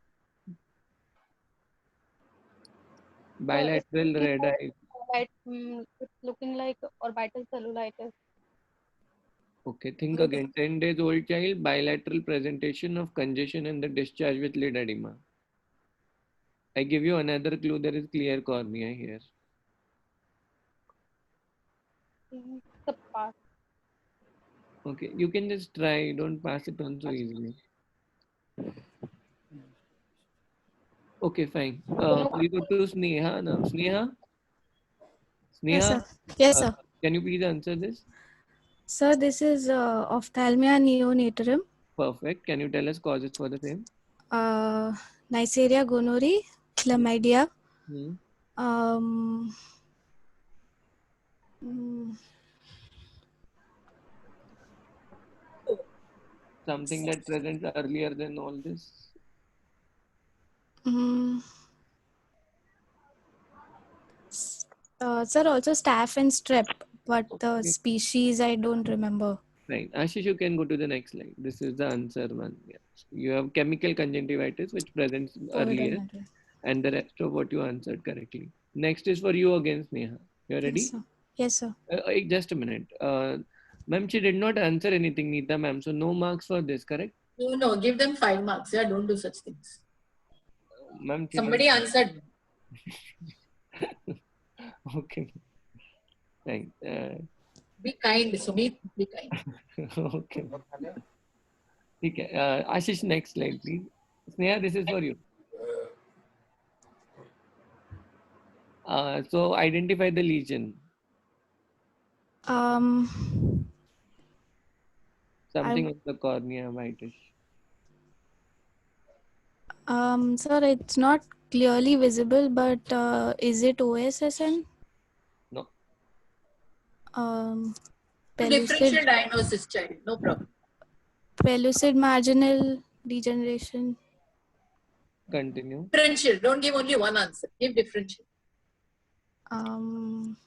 Bilateral red eye. It's looking like orbital cellulitis. Okay, think again. 10 days old child, bilateral presentation of congestion in the discharge with lid edema. I give you another clue. There is clear cornea here. The part. Okay, you can just try. Don't pass it on so easily. Okay, fine. We go to Sneha now. Sneha? Yes, Sneha, sir. Yes, sir. can you please answer this? Sir, this is ophthalmia neonatorum. Perfect. Can you tell us causes for the same? Neisseria gonorrhoeae, chlamydia, Hmm. um, mm, Something that presents earlier than all this. mm, sir, also staph and strep, but the Okay. species I don't remember. Right. Ashish, you can go to the next slide. This is the answer one. Yeah. You have chemical conjunctivitis, which presents COVID earlier, and and the rest of what you answered correctly. Next is for you again, Sneha. You are yes, ready? sir. Yes, sir. Just a minute. Ma'am, she did not answer anything, Neeta ma'am. So no marks for this, correct? No, give them 5 marks. Yeah, don't do such things. Ma'am, she Somebody didn't. answered. Okay. Right. Be kind, Sumit. Be kind. Okay. Okay. Ashish, next slide, please. Sneha, this is for you. So identify the lesion. Um, Something on the cornea, whitish. sir, it's not clearly visible, but is it OSSN? No. Differential Pellucid, diagnosis, child. No problem. pellucid marginal degeneration. Continue. Differential. Don't give only one answer. Give differential. Um,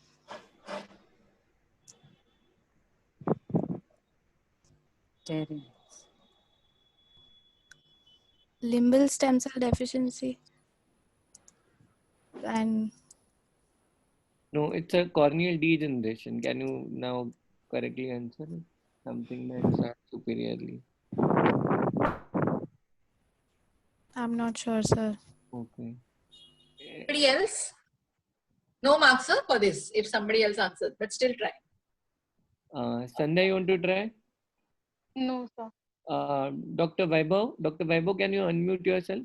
limbal stem cell deficiency. And No, it's a corneal degeneration. Can you now correctly answer it? Something that starts superiorly. I'm not sure, sir. Okay. Anybody else? No marks, sir, for this. If somebody else answers, but still try. Sandhya, you want to try? No, sir. Dr. Vaibhav. Dr. Vaibhav, can you unmute yourself?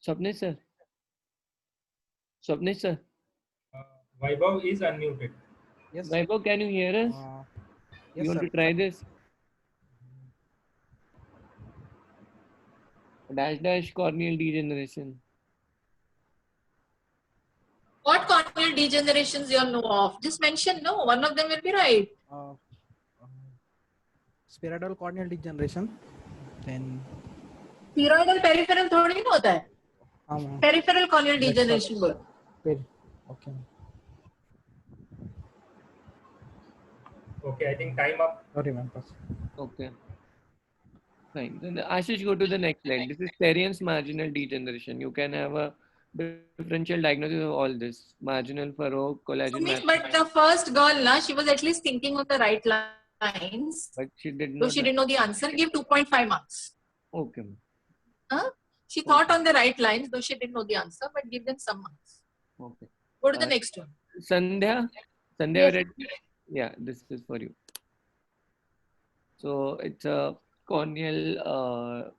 Swapnesh sir. Swapnesh sir. Vaibhav is unmuted. Yes. Vaibhav, can you hear us? Yes, You want sir. to try this? Dash corneal degeneration. What corneal degenerations you all know of? Just mention no. One of them will be right. Spheroidal corneal degeneration. Then Spheroidal peripheral थोड़ी ना होता है. Peripheral corneal degeneration बोलो. Okay. Okay, I think time up. Sorry, ma'am. Okay. Fine. Then Ashish, go to the next slide. This is Therian's marginal degeneration. You can have a differential diagnosis of all this. Marginal furrow, collagen. But the first girl, na, she was at least thinking on the right lines. But she did Though not. she didn't know the answer, give 2.5 marks. Okay. She thought on the right lines, though she didn't know the answer, but give them some marks. Okay. Go to the next one. Sandhya. Sandhya, Yes. ready? Yeah, this is for you. So it's a corneal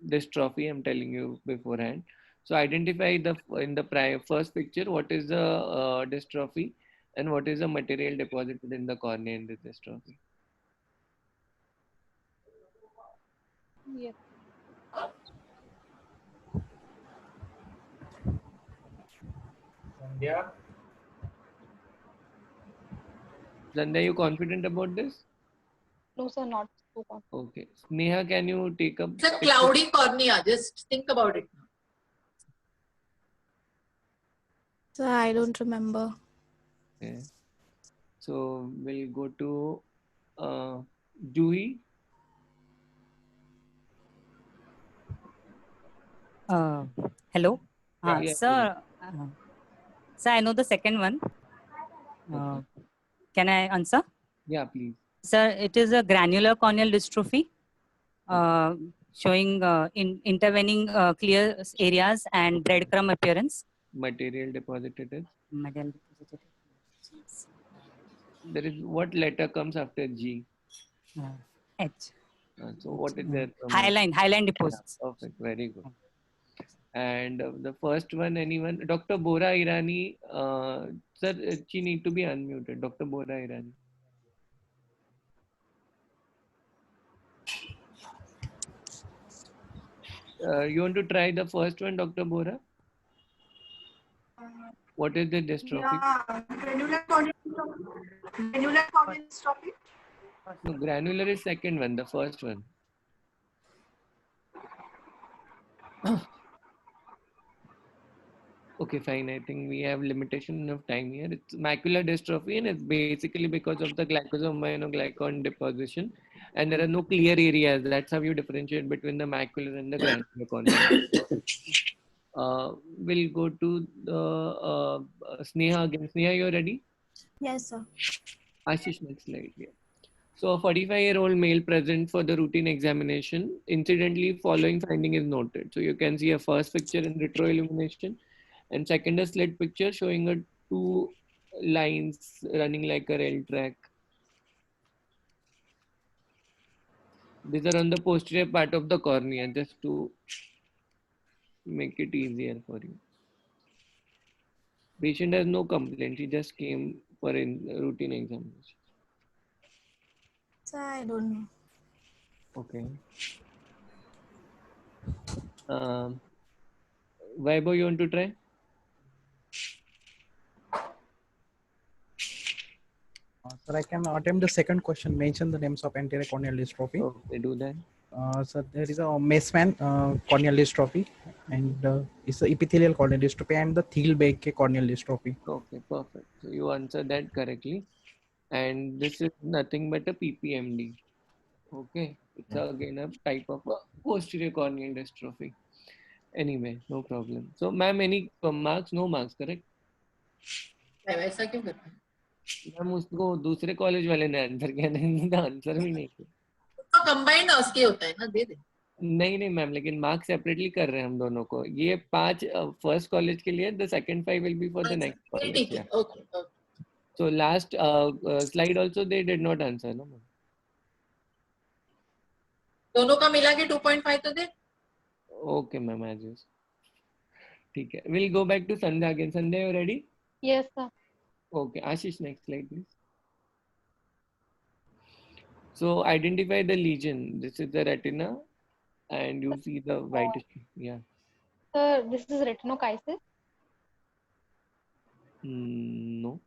dystrophy. I'm telling you beforehand. So identify in the first picture what is the dystrophy and what is the material deposited in the cornea in this dystrophy. Yes. Sandhya. Sandhya, you confident about this? No, sir, not so confident. Okay. Sneha, can you take up? It's a cloudy cornea. Just think about it. So I don't remember. Okay. So we'll go to Juhi. Hello. Yeah, Sir, sir, I know the second one. Okay. Can I answer? Yeah, please. Sir, it is a granular corneal dystrophy showing intervening clear areas and breadcrumb appearance. Material deposited is? Material deposited. There is what letter comes after G? H. So what is there? Highline deposits. Yeah, perfect. Very good. And the first one, anyone? Dr. Bora Irani. Sir, she need to be unmuted. Dr. Bora Irani. You want to try the first one, Dr. Bora? What is the dystrophy? Yeah, granular corneal dystrophy. Granular corneal dystrophy. No, granular is second one, the first one. Okay, fine. I think we have limitation of time here. It's macular dystrophy, and it's basically because of the glycosaminoglycan deposition, and there are no clear areas. That's how you differentiate between the macular and the granular corneal. We'll go to the Sneha again. Sneha, you ready? Yes, sir. Ashish, next slide. Yeah. So a 45-year-old male present for the routine examination. Incidentally, following finding is noted. So you can see a first picture in retroillumination, and second a slit picture showing a two lines running like a rail track. These are on the posterior part of the cornea, just to make it easier for you. Patient has no complaint. He just came for a routine examination. Sir, I don't know. Okay. Vaibhav, you want to try? Sir, I can attempt the second question. Mention the names of anterior corneal dystrophy. Okay, do that. So there is a Meesmann corneal dystrophy, and it's the epithelial corneal dystrophy and the Thiel-Beck corneal dystrophy. Okay, perfect. So you answered that correctly. And this is nothing but a PPMD. Okay, it's again a type of a posterior corneal dystrophy. Anyway, no problem. So, ma'am, any marks? No marks, correct? ऐसा क्यों करते हैं? Ma'am उसको दूसरे college वाले ने answer किया, नहीं आंसर भी नहीं किया. तो कंबाइंड उसके होता है ना, दे दे. नहीं मैम, लेकिन मार्क्स सेपरेटली कर रहे हैं हम दोनों को. ये 5 फर्स्ट कॉलेज के लिए, the second 5 will be for the next college. ठीक है, okay. So last slide also they did not answer, no ma'am. दोनों का मिला के 2.5 तो दे. Okay ma'am, as is. ठीक है. We'll go back to Sandhya again. Sandhya, you ready? Yes, sir. Okay. Ashish, next slide please. So identify the lesion. This is the retina, and you see the whitish. Yeah. Sir, this is retinochisis. No.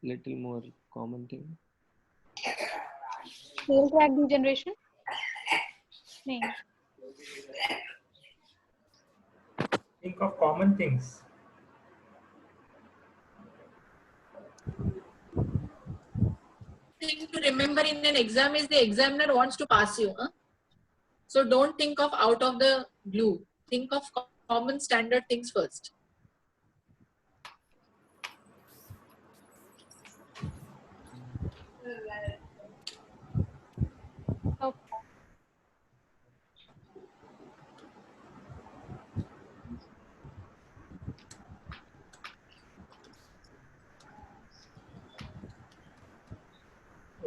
Little more common thing. Tail tract degeneration. No. Think of common things. Thing to remember in an exam is the examiner wants to pass you. Huh? So don't think of out of the blue. Think of common standard things first.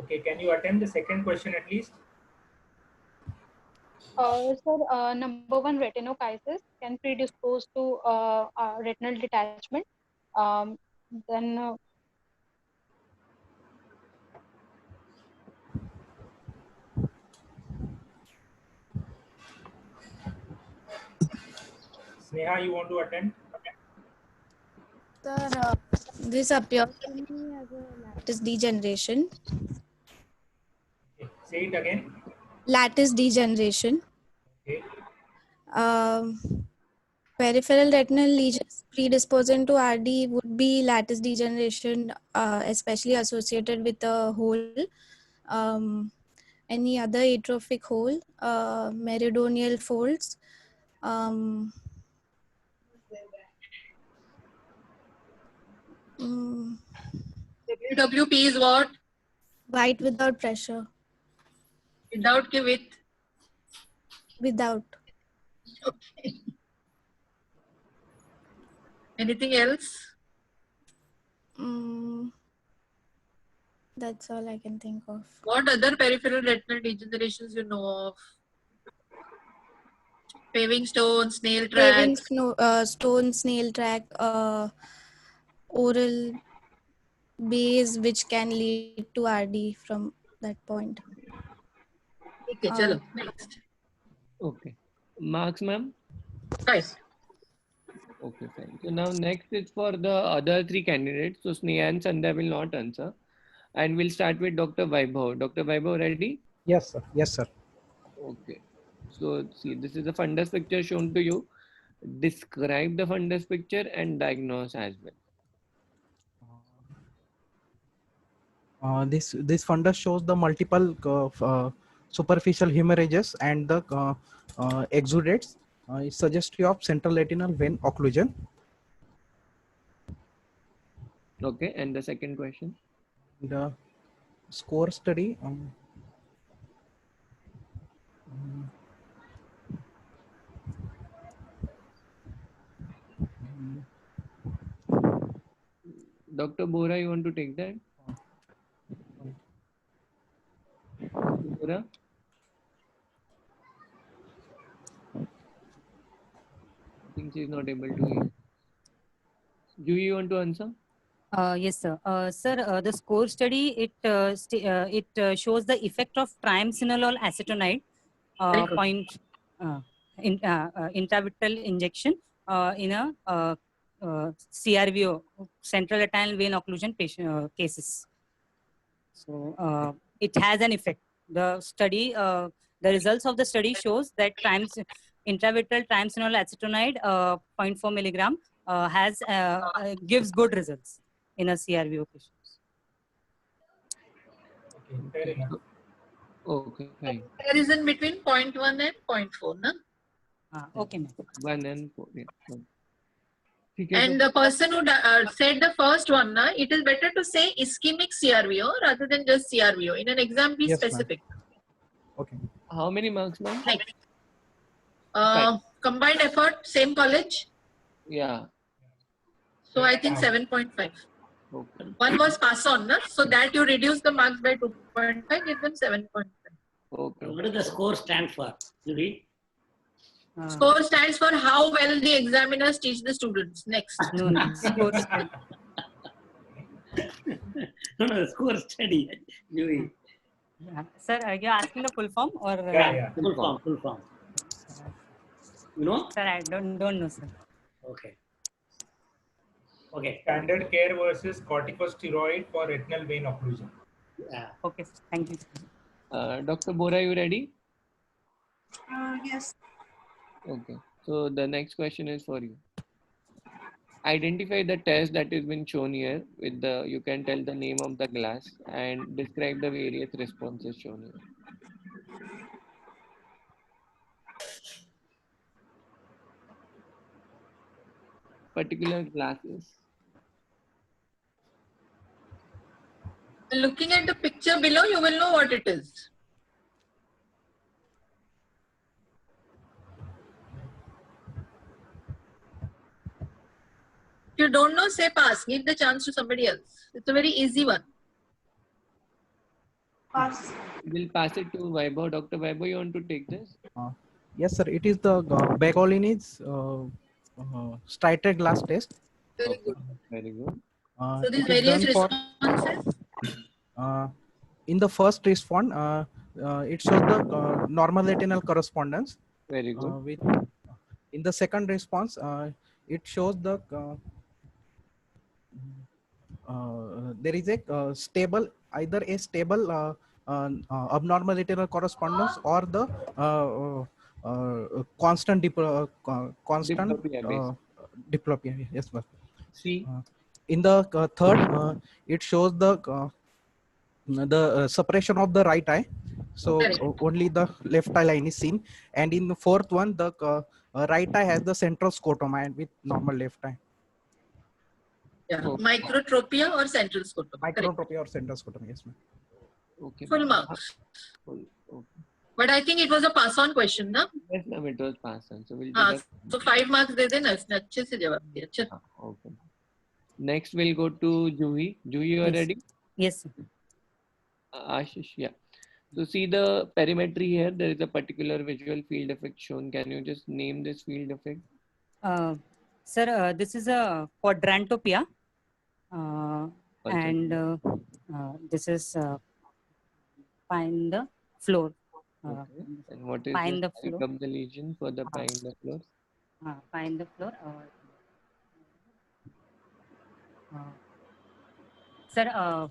Okay, can you attempt the second question at least? Sir, number one, retinochisis can predispose to retinal detachment. Then Sneha, you want to attempt? Sir, this appears to me as a lattice degeneration. Okay. Say it again. Lattice degeneration. Okay. Peripheral retinal lesions predisposing to RD would be lattice degeneration, especially associated with a hole. Any other atrophic hole, meridional folds. WWP is what? White without pressure. Without ke with? Without. Okay. Anything else? That's all I can think of. What other peripheral retinal degenerations you know of? Paving stone, snail track. Paving stone, snail track, oral base, which can lead to RD from that point. Okay, chalo. Next. Okay. Marks, ma'am? 5. Okay, fine. So now next is for the other three candidates. So Sneha and Sandhya will not answer. And we'll start with Dr. Vaibhav. Dr. Vaibhav, ready? Yes, sir. Yes, sir. Okay. So see, this is the fundus picture shown to you. Describe the fundus picture and diagnose as well. This fundus shows the multiple superficial hemorrhages and the exudates. It suggestive of central retinal vein occlusion. Okay. And the second question. The score study. Dr. Bora, you want to take that? Dr. Bora? I think she is not able to hear. Do you want to answer? Yes, sir. Sir, the SCORE study, it shows the effect of triamcinolone acetonide intravitreal injection in a CRVO, central retinal vein occlusion patient cases. So it has an effect. The study, the results of the study shows that intravitreal triamcinolone acetonide 0.4 milligram gives good results in a CRVO patients. Okay, fair enough. Okay, fine. Comparison between 0.1 and 0.4, na? Okay, ma'am. 1 and 4. Yeah. And the person who said the first one, na, it is better to say ischemic CRVO rather than just CRVO. In an exam, be Yes, ma'am. specific. Okay. How many marks, ma'am? Next. Combined effort, same college. Yeah. So I think 7.5. Okay. One was pass on, na? So that you reduce the marks by 2.5, give them 7.5. Okay. What does the score stand for? You read? Score stands for how well the examiners teach the students. Next. No, score study. No, the score study. You Sir, you're asking the full form or? Yeah. full form. You know? Sir, I don't know, sir. Okay. Okay. Standard care versus corticosteroid for retinal vein occlusion. Yeah. Okay, sir. Thank you. Dr. Bora, you ready? Yes. Okay. So the next question is for you. Identify the test that has been shown here with the, you can tell the name of the glass and describe the various responses shown here. Particular glasses. Looking at the picture below, you will know what it is. If you don't know, say pass. Give the chance to somebody else. It's a very easy one. Pass. We'll pass it to Vaibhav. Dr. Vaibhav, you want to take this? Yes, sir. It is the Begolini's striated glass test. Very good. Very good. So these It is various done for, responses. in the first response, it shows the normal retinal correspondence. Very good. In the second response, it shows the there is a stable, either a stable abnormal retinal correspondence or the constant Diplopia, diplopia. Yes, sir. See. In the third, it shows the separation of the right eye, so only the left eye line is seen, and in the fourth one, the right eye has the central scotoma and with normal left eye. Yeah. Microtropia or central scotoma. Microtropia or central scotoma. Yes, ma'am. Okay. Full marks. Okay. But I think it was a pass-on question, na? Yes, ma'am, it was passed on. So we'll so 5 marks de dena. अच्छे से जवाब दिया. अच्छा. Okay. Next, we'll go to Juhi. Juhi, you are ready? Yes, sir. Ashish, yeah. So see the perimetry here. There is a particular visual field effect shown. Can you just name this field effect? Sir, this is a quadrantopia. And this is in the floor. Okay. And what is Find the the floor. of the lesion for the find the floor? Find the floor. Sir,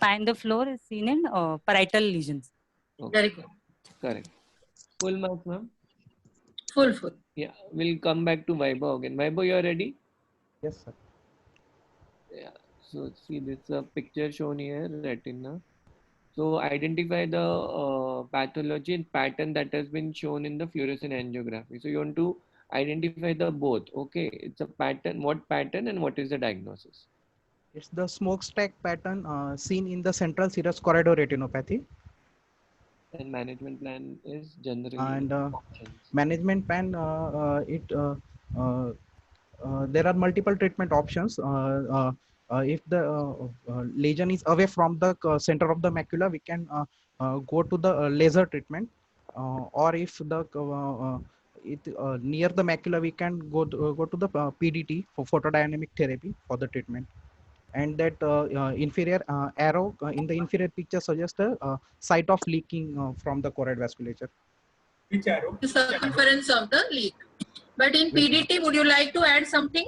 find the floor is seen in parietal lesions. Okay. Very good. Correct. Full marks, ma'am. Full. Yeah, we'll come back to Vaibhav again. Vaibhav, you are ready? Yes, sir. Yeah. So see, this is a picture shown here, retina. So identify the pathology and pattern that has been shown in the fluorescent angiography. So you want to identify the both. Okay, it's a pattern. What pattern and what is the diagnosis? It's the smokestack pattern seen in the central serous corridor retinopathy. And management plan is generally And options. management plan, there are multiple treatment options. If the lesion is away from the center of the macula, we can go to the laser treatment. Or if the near the macula, we can go to the PDT for photodynamic therapy for the treatment. And that inferior arrow in the inferior picture suggests a site of leaking from the choroid vasculature. Which arrow? The circumference of the leak. But in PDT, would you like to add something?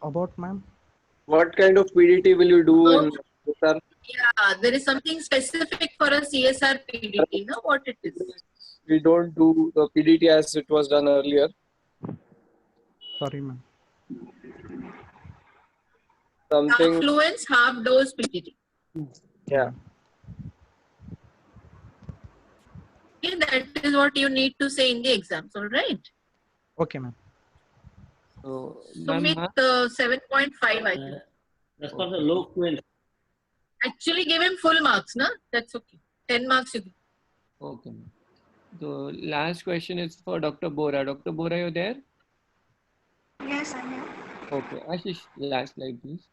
About, ma'am? What kind of PDT will you do in CSR? Yeah, there is something specific for a CSR PDT. You know what it is? We don't do the PDT as it was done earlier. Sorry, ma'am. Something. Half fluence, half dose PDT. Yeah. Okay, that is what you need to say in the exams, all right? Okay, ma'am. So, Sumit, 7.5, I think. That's for the low fluence. Actually, give him full marks, no? That's okay. 10 marks you give. Okay. So last question is for Dr. Bora. Dr. Bora, you there? Yes, I am. Okay. Ashish, last slide, please.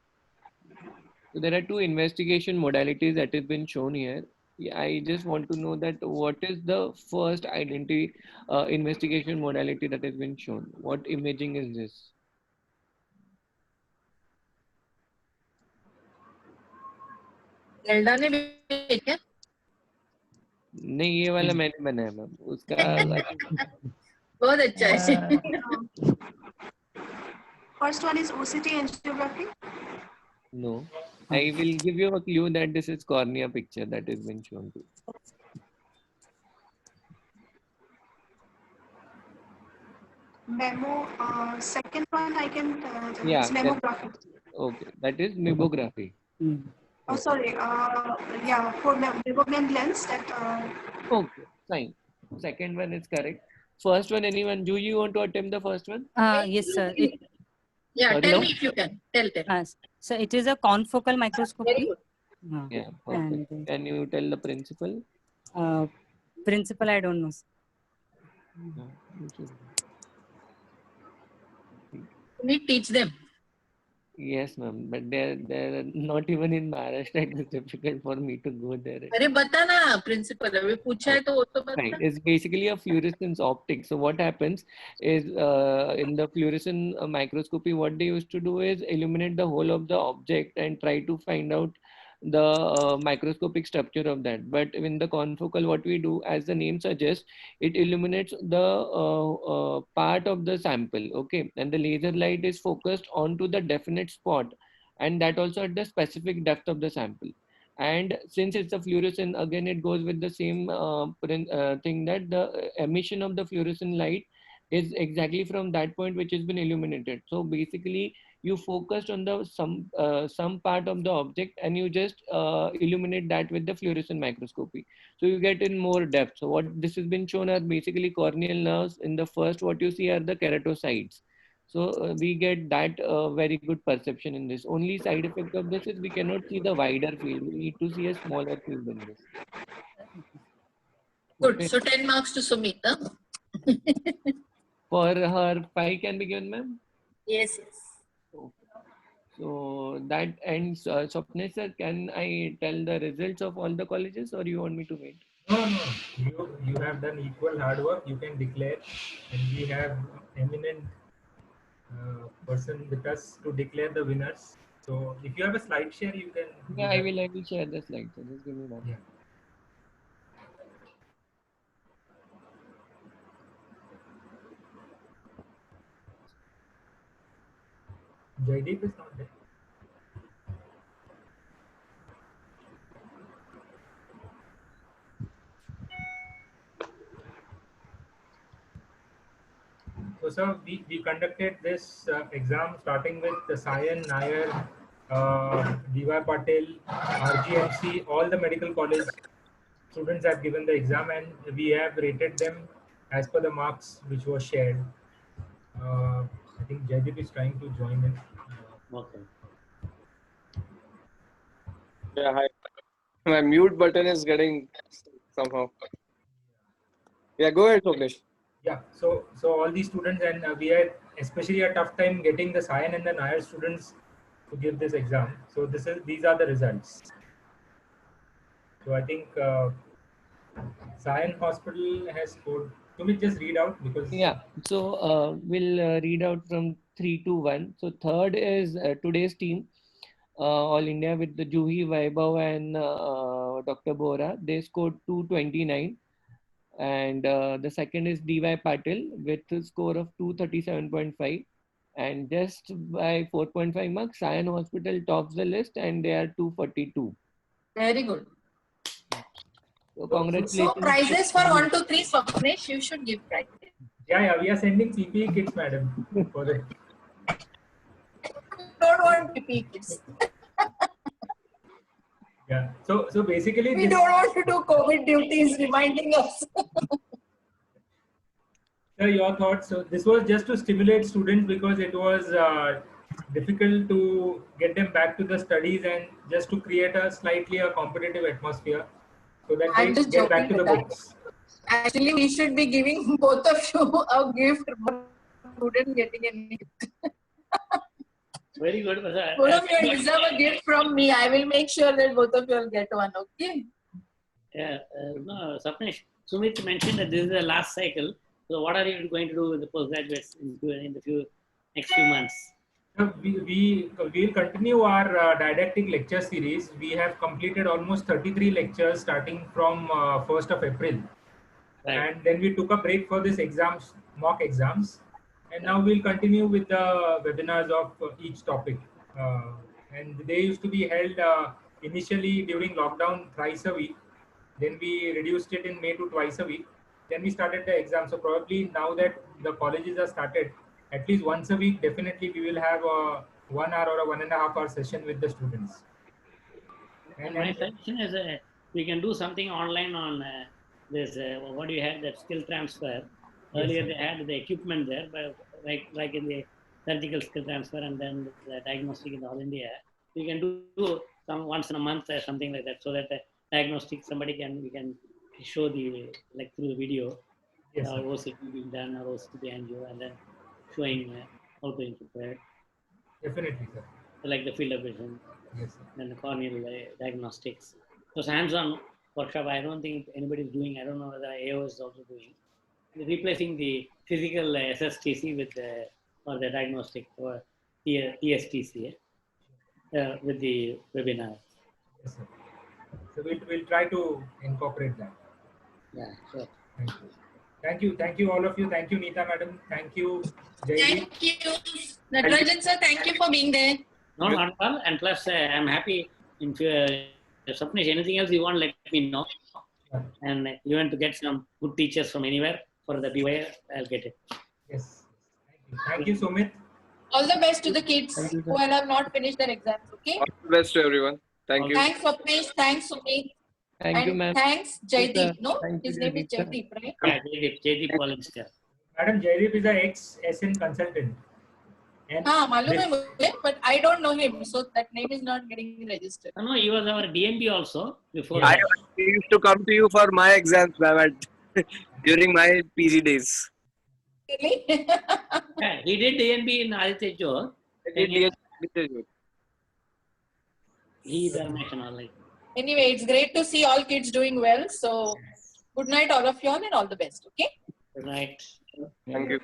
So there are two investigation modalities that has been shown here. I just want to know that what is the first investigation modality that has been shown? What imaging is this? Zelda ने भी क्या? नहीं, ये वाला मैंने बनाया ma'am. उसका बहुत अच्छा है. First one is OCT angiography. No. I will give you a clue that this is cornea picture that has been shown to. Memo. Second one I can. Yeah. It's mammography. Okay. That is mammography. Oh, sorry. Yeah, for Meibomian lens that. Okay, fine. Second one is correct. First one, anyone? Do you want to attempt the first one? Yes, sir. Yeah, Sorry, tell no? me if you can. Tell. So it is a confocal microscopy. Very good. Yeah, perfect. And, Can you tell the principal? Principal, I don't know. No, you should. You need teach them. Yes, ma'am. But they're not even in Maharashtra. It is difficult for me to go there. अरे बता ना principal. अभी पूछा है तो वो तो बता. Right. It's basically a fluorescence optics. So what happens is in the fluorescent microscopy, what they used to do is illuminate the whole of the object and try to find out the microscopic structure of that. But in the confocal, what we do, as the name suggests, it illuminates the part of the sample. Okay, and the laser light is focused onto the definite spot, and that also at the specific depth of the sample. And since it's a fluorescent, again it goes with the same thing that the emission of the fluorescent light is exactly from that point which has been illuminated. So basically you focused on the some part of the object and you just illuminate that with the fluorescent microscopy. So you get in more depth. So what this has been shown are basically corneal nerves. In the first, what you see are the keratocytes. So we get that very good perception in this. Only side effect of this is we cannot see the wider field. We need to see a smaller field in this. Good. Okay. So 10 marks to Sumit. Huh? For her, 5 can be given, ma'am? Yes. Okay. So that ends. Swapnesh sir, can I tell the results of all the colleges or you want me to wait? No. You have done equal hard work. You can declare, and we have eminent person with us to declare the winners. So if you have a slide share, you can. Yeah, I will share the slide. So just give me one. Yeah. Jaideep is not there. So, sir, we conducted this exam starting with the Sayan, Nair, D.Y. Patil, RGMC, all the medical college students have given the exam, and we have rated them as per the marks which was shared. I think Jaideep is trying to join in. Okay. Yeah, hi. My mute button is getting somehow. Yeah, go ahead, Sopnesh. Yeah, so all these students, and we had especially a tough time getting the Sayan and the Nair students to give this exam. So these are the results. So I think Sayan Hospital has scored. Can we just read out because? Yeah, so we'll read out from 3 to 1. So third is today's team, All India with the Juhi, Vaibhav and Dr. Bora. They scored 229. And the second is D.Y. Patil with a score of 237.5. And just by 4.5 marks, Sayan Hospital tops the list and they are 242. Very good. So congratulations. So prizes for 1, 2, 3, Swapnesh, you should give prizes. Yeah, we are sending PPE kits, madam, for the. Don't want PPE kits. Yeah. So basically, We don't want to do COVID duties, reminding us. Sir, your thoughts? So this was just to stimulate students because it was difficult to get them back to the studies and just to create a slightly competitive atmosphere so that I'm they just get back to joking the with that. books. Actually, we should be giving both of you a gift, but student getting any gift. Very good. Both of you deserve a gift from me. I will make sure that both of you will get one, okay? Yeah, no, Sapnesh, Sumit mentioned that this is the last cycle. So what are you going to do with the postgraduates in the next few months? We will continue our didactic lecture series. We have completed almost 33 lectures starting from 1st of April. Right. And then we took a break for this exams, mock exams. And now we'll continue with the webinars of each topic. And they used to be held initially during lockdown thrice a week. Then we reduced it in May to twice a week. Then we started the exam. So probably now that the colleges are started, at least once a week, definitely we will have a 1 hour or a 1.5 hour session with the students. And my suggestion is we can do something online on this, what do you have, that skill transfer. Earlier they had the equipment there, but like in the surgical skill transfer and then the diagnostic in All India, we can do some once in a month or something like that, so that diagnostic we can show through the video, OCT being done or OCT angio, and then showing how to interpret. Definitely, sir. Like the field of vision, then the corneal diagnostics. So hands-on workshop, I don't think anybody is doing. I don't know whether AO is also doing. Replacing the physical SSTC with or the diagnostic or TSTC with the webinar. Yes, sir. So we'll try to incorporate that. Yeah, sure. Thank you all of you. Thank you, Neeta madam. Thank you, Jaideep. Thank you, Natarajan sir. Thank you for being there. No, not at all. And plus, I'm happy. If Sapnesh, anything else you want, let me know. And you want to get some good teachers from anywhere for the BY, I'll get it. Yes. Thank you, Sumit. All the best to the kids who have not finished their exams, okay? All the best to everyone. Thank you. Thanks, Swapnesh. Thanks, Sumit. Thank you, ma'am. Thanks, Jaideep. No, Thank his you, name is Jaideep, Jaideep, right? Yeah, Jaideep Polinsker. Madam, Jaideep is an ex-SN consultant. Malum hai mujhe, but I don't know him, so that name is not getting registered. No, he was our DMB also before. I used to come to you for my exams, ma'am, during my PG days. Really? Yeah, he did DNB in Aditya Jor. He is international. Anyway, it's great to see all kids doing well. So, good night, all of you all, and all the best. Okay? Good night. Thank you.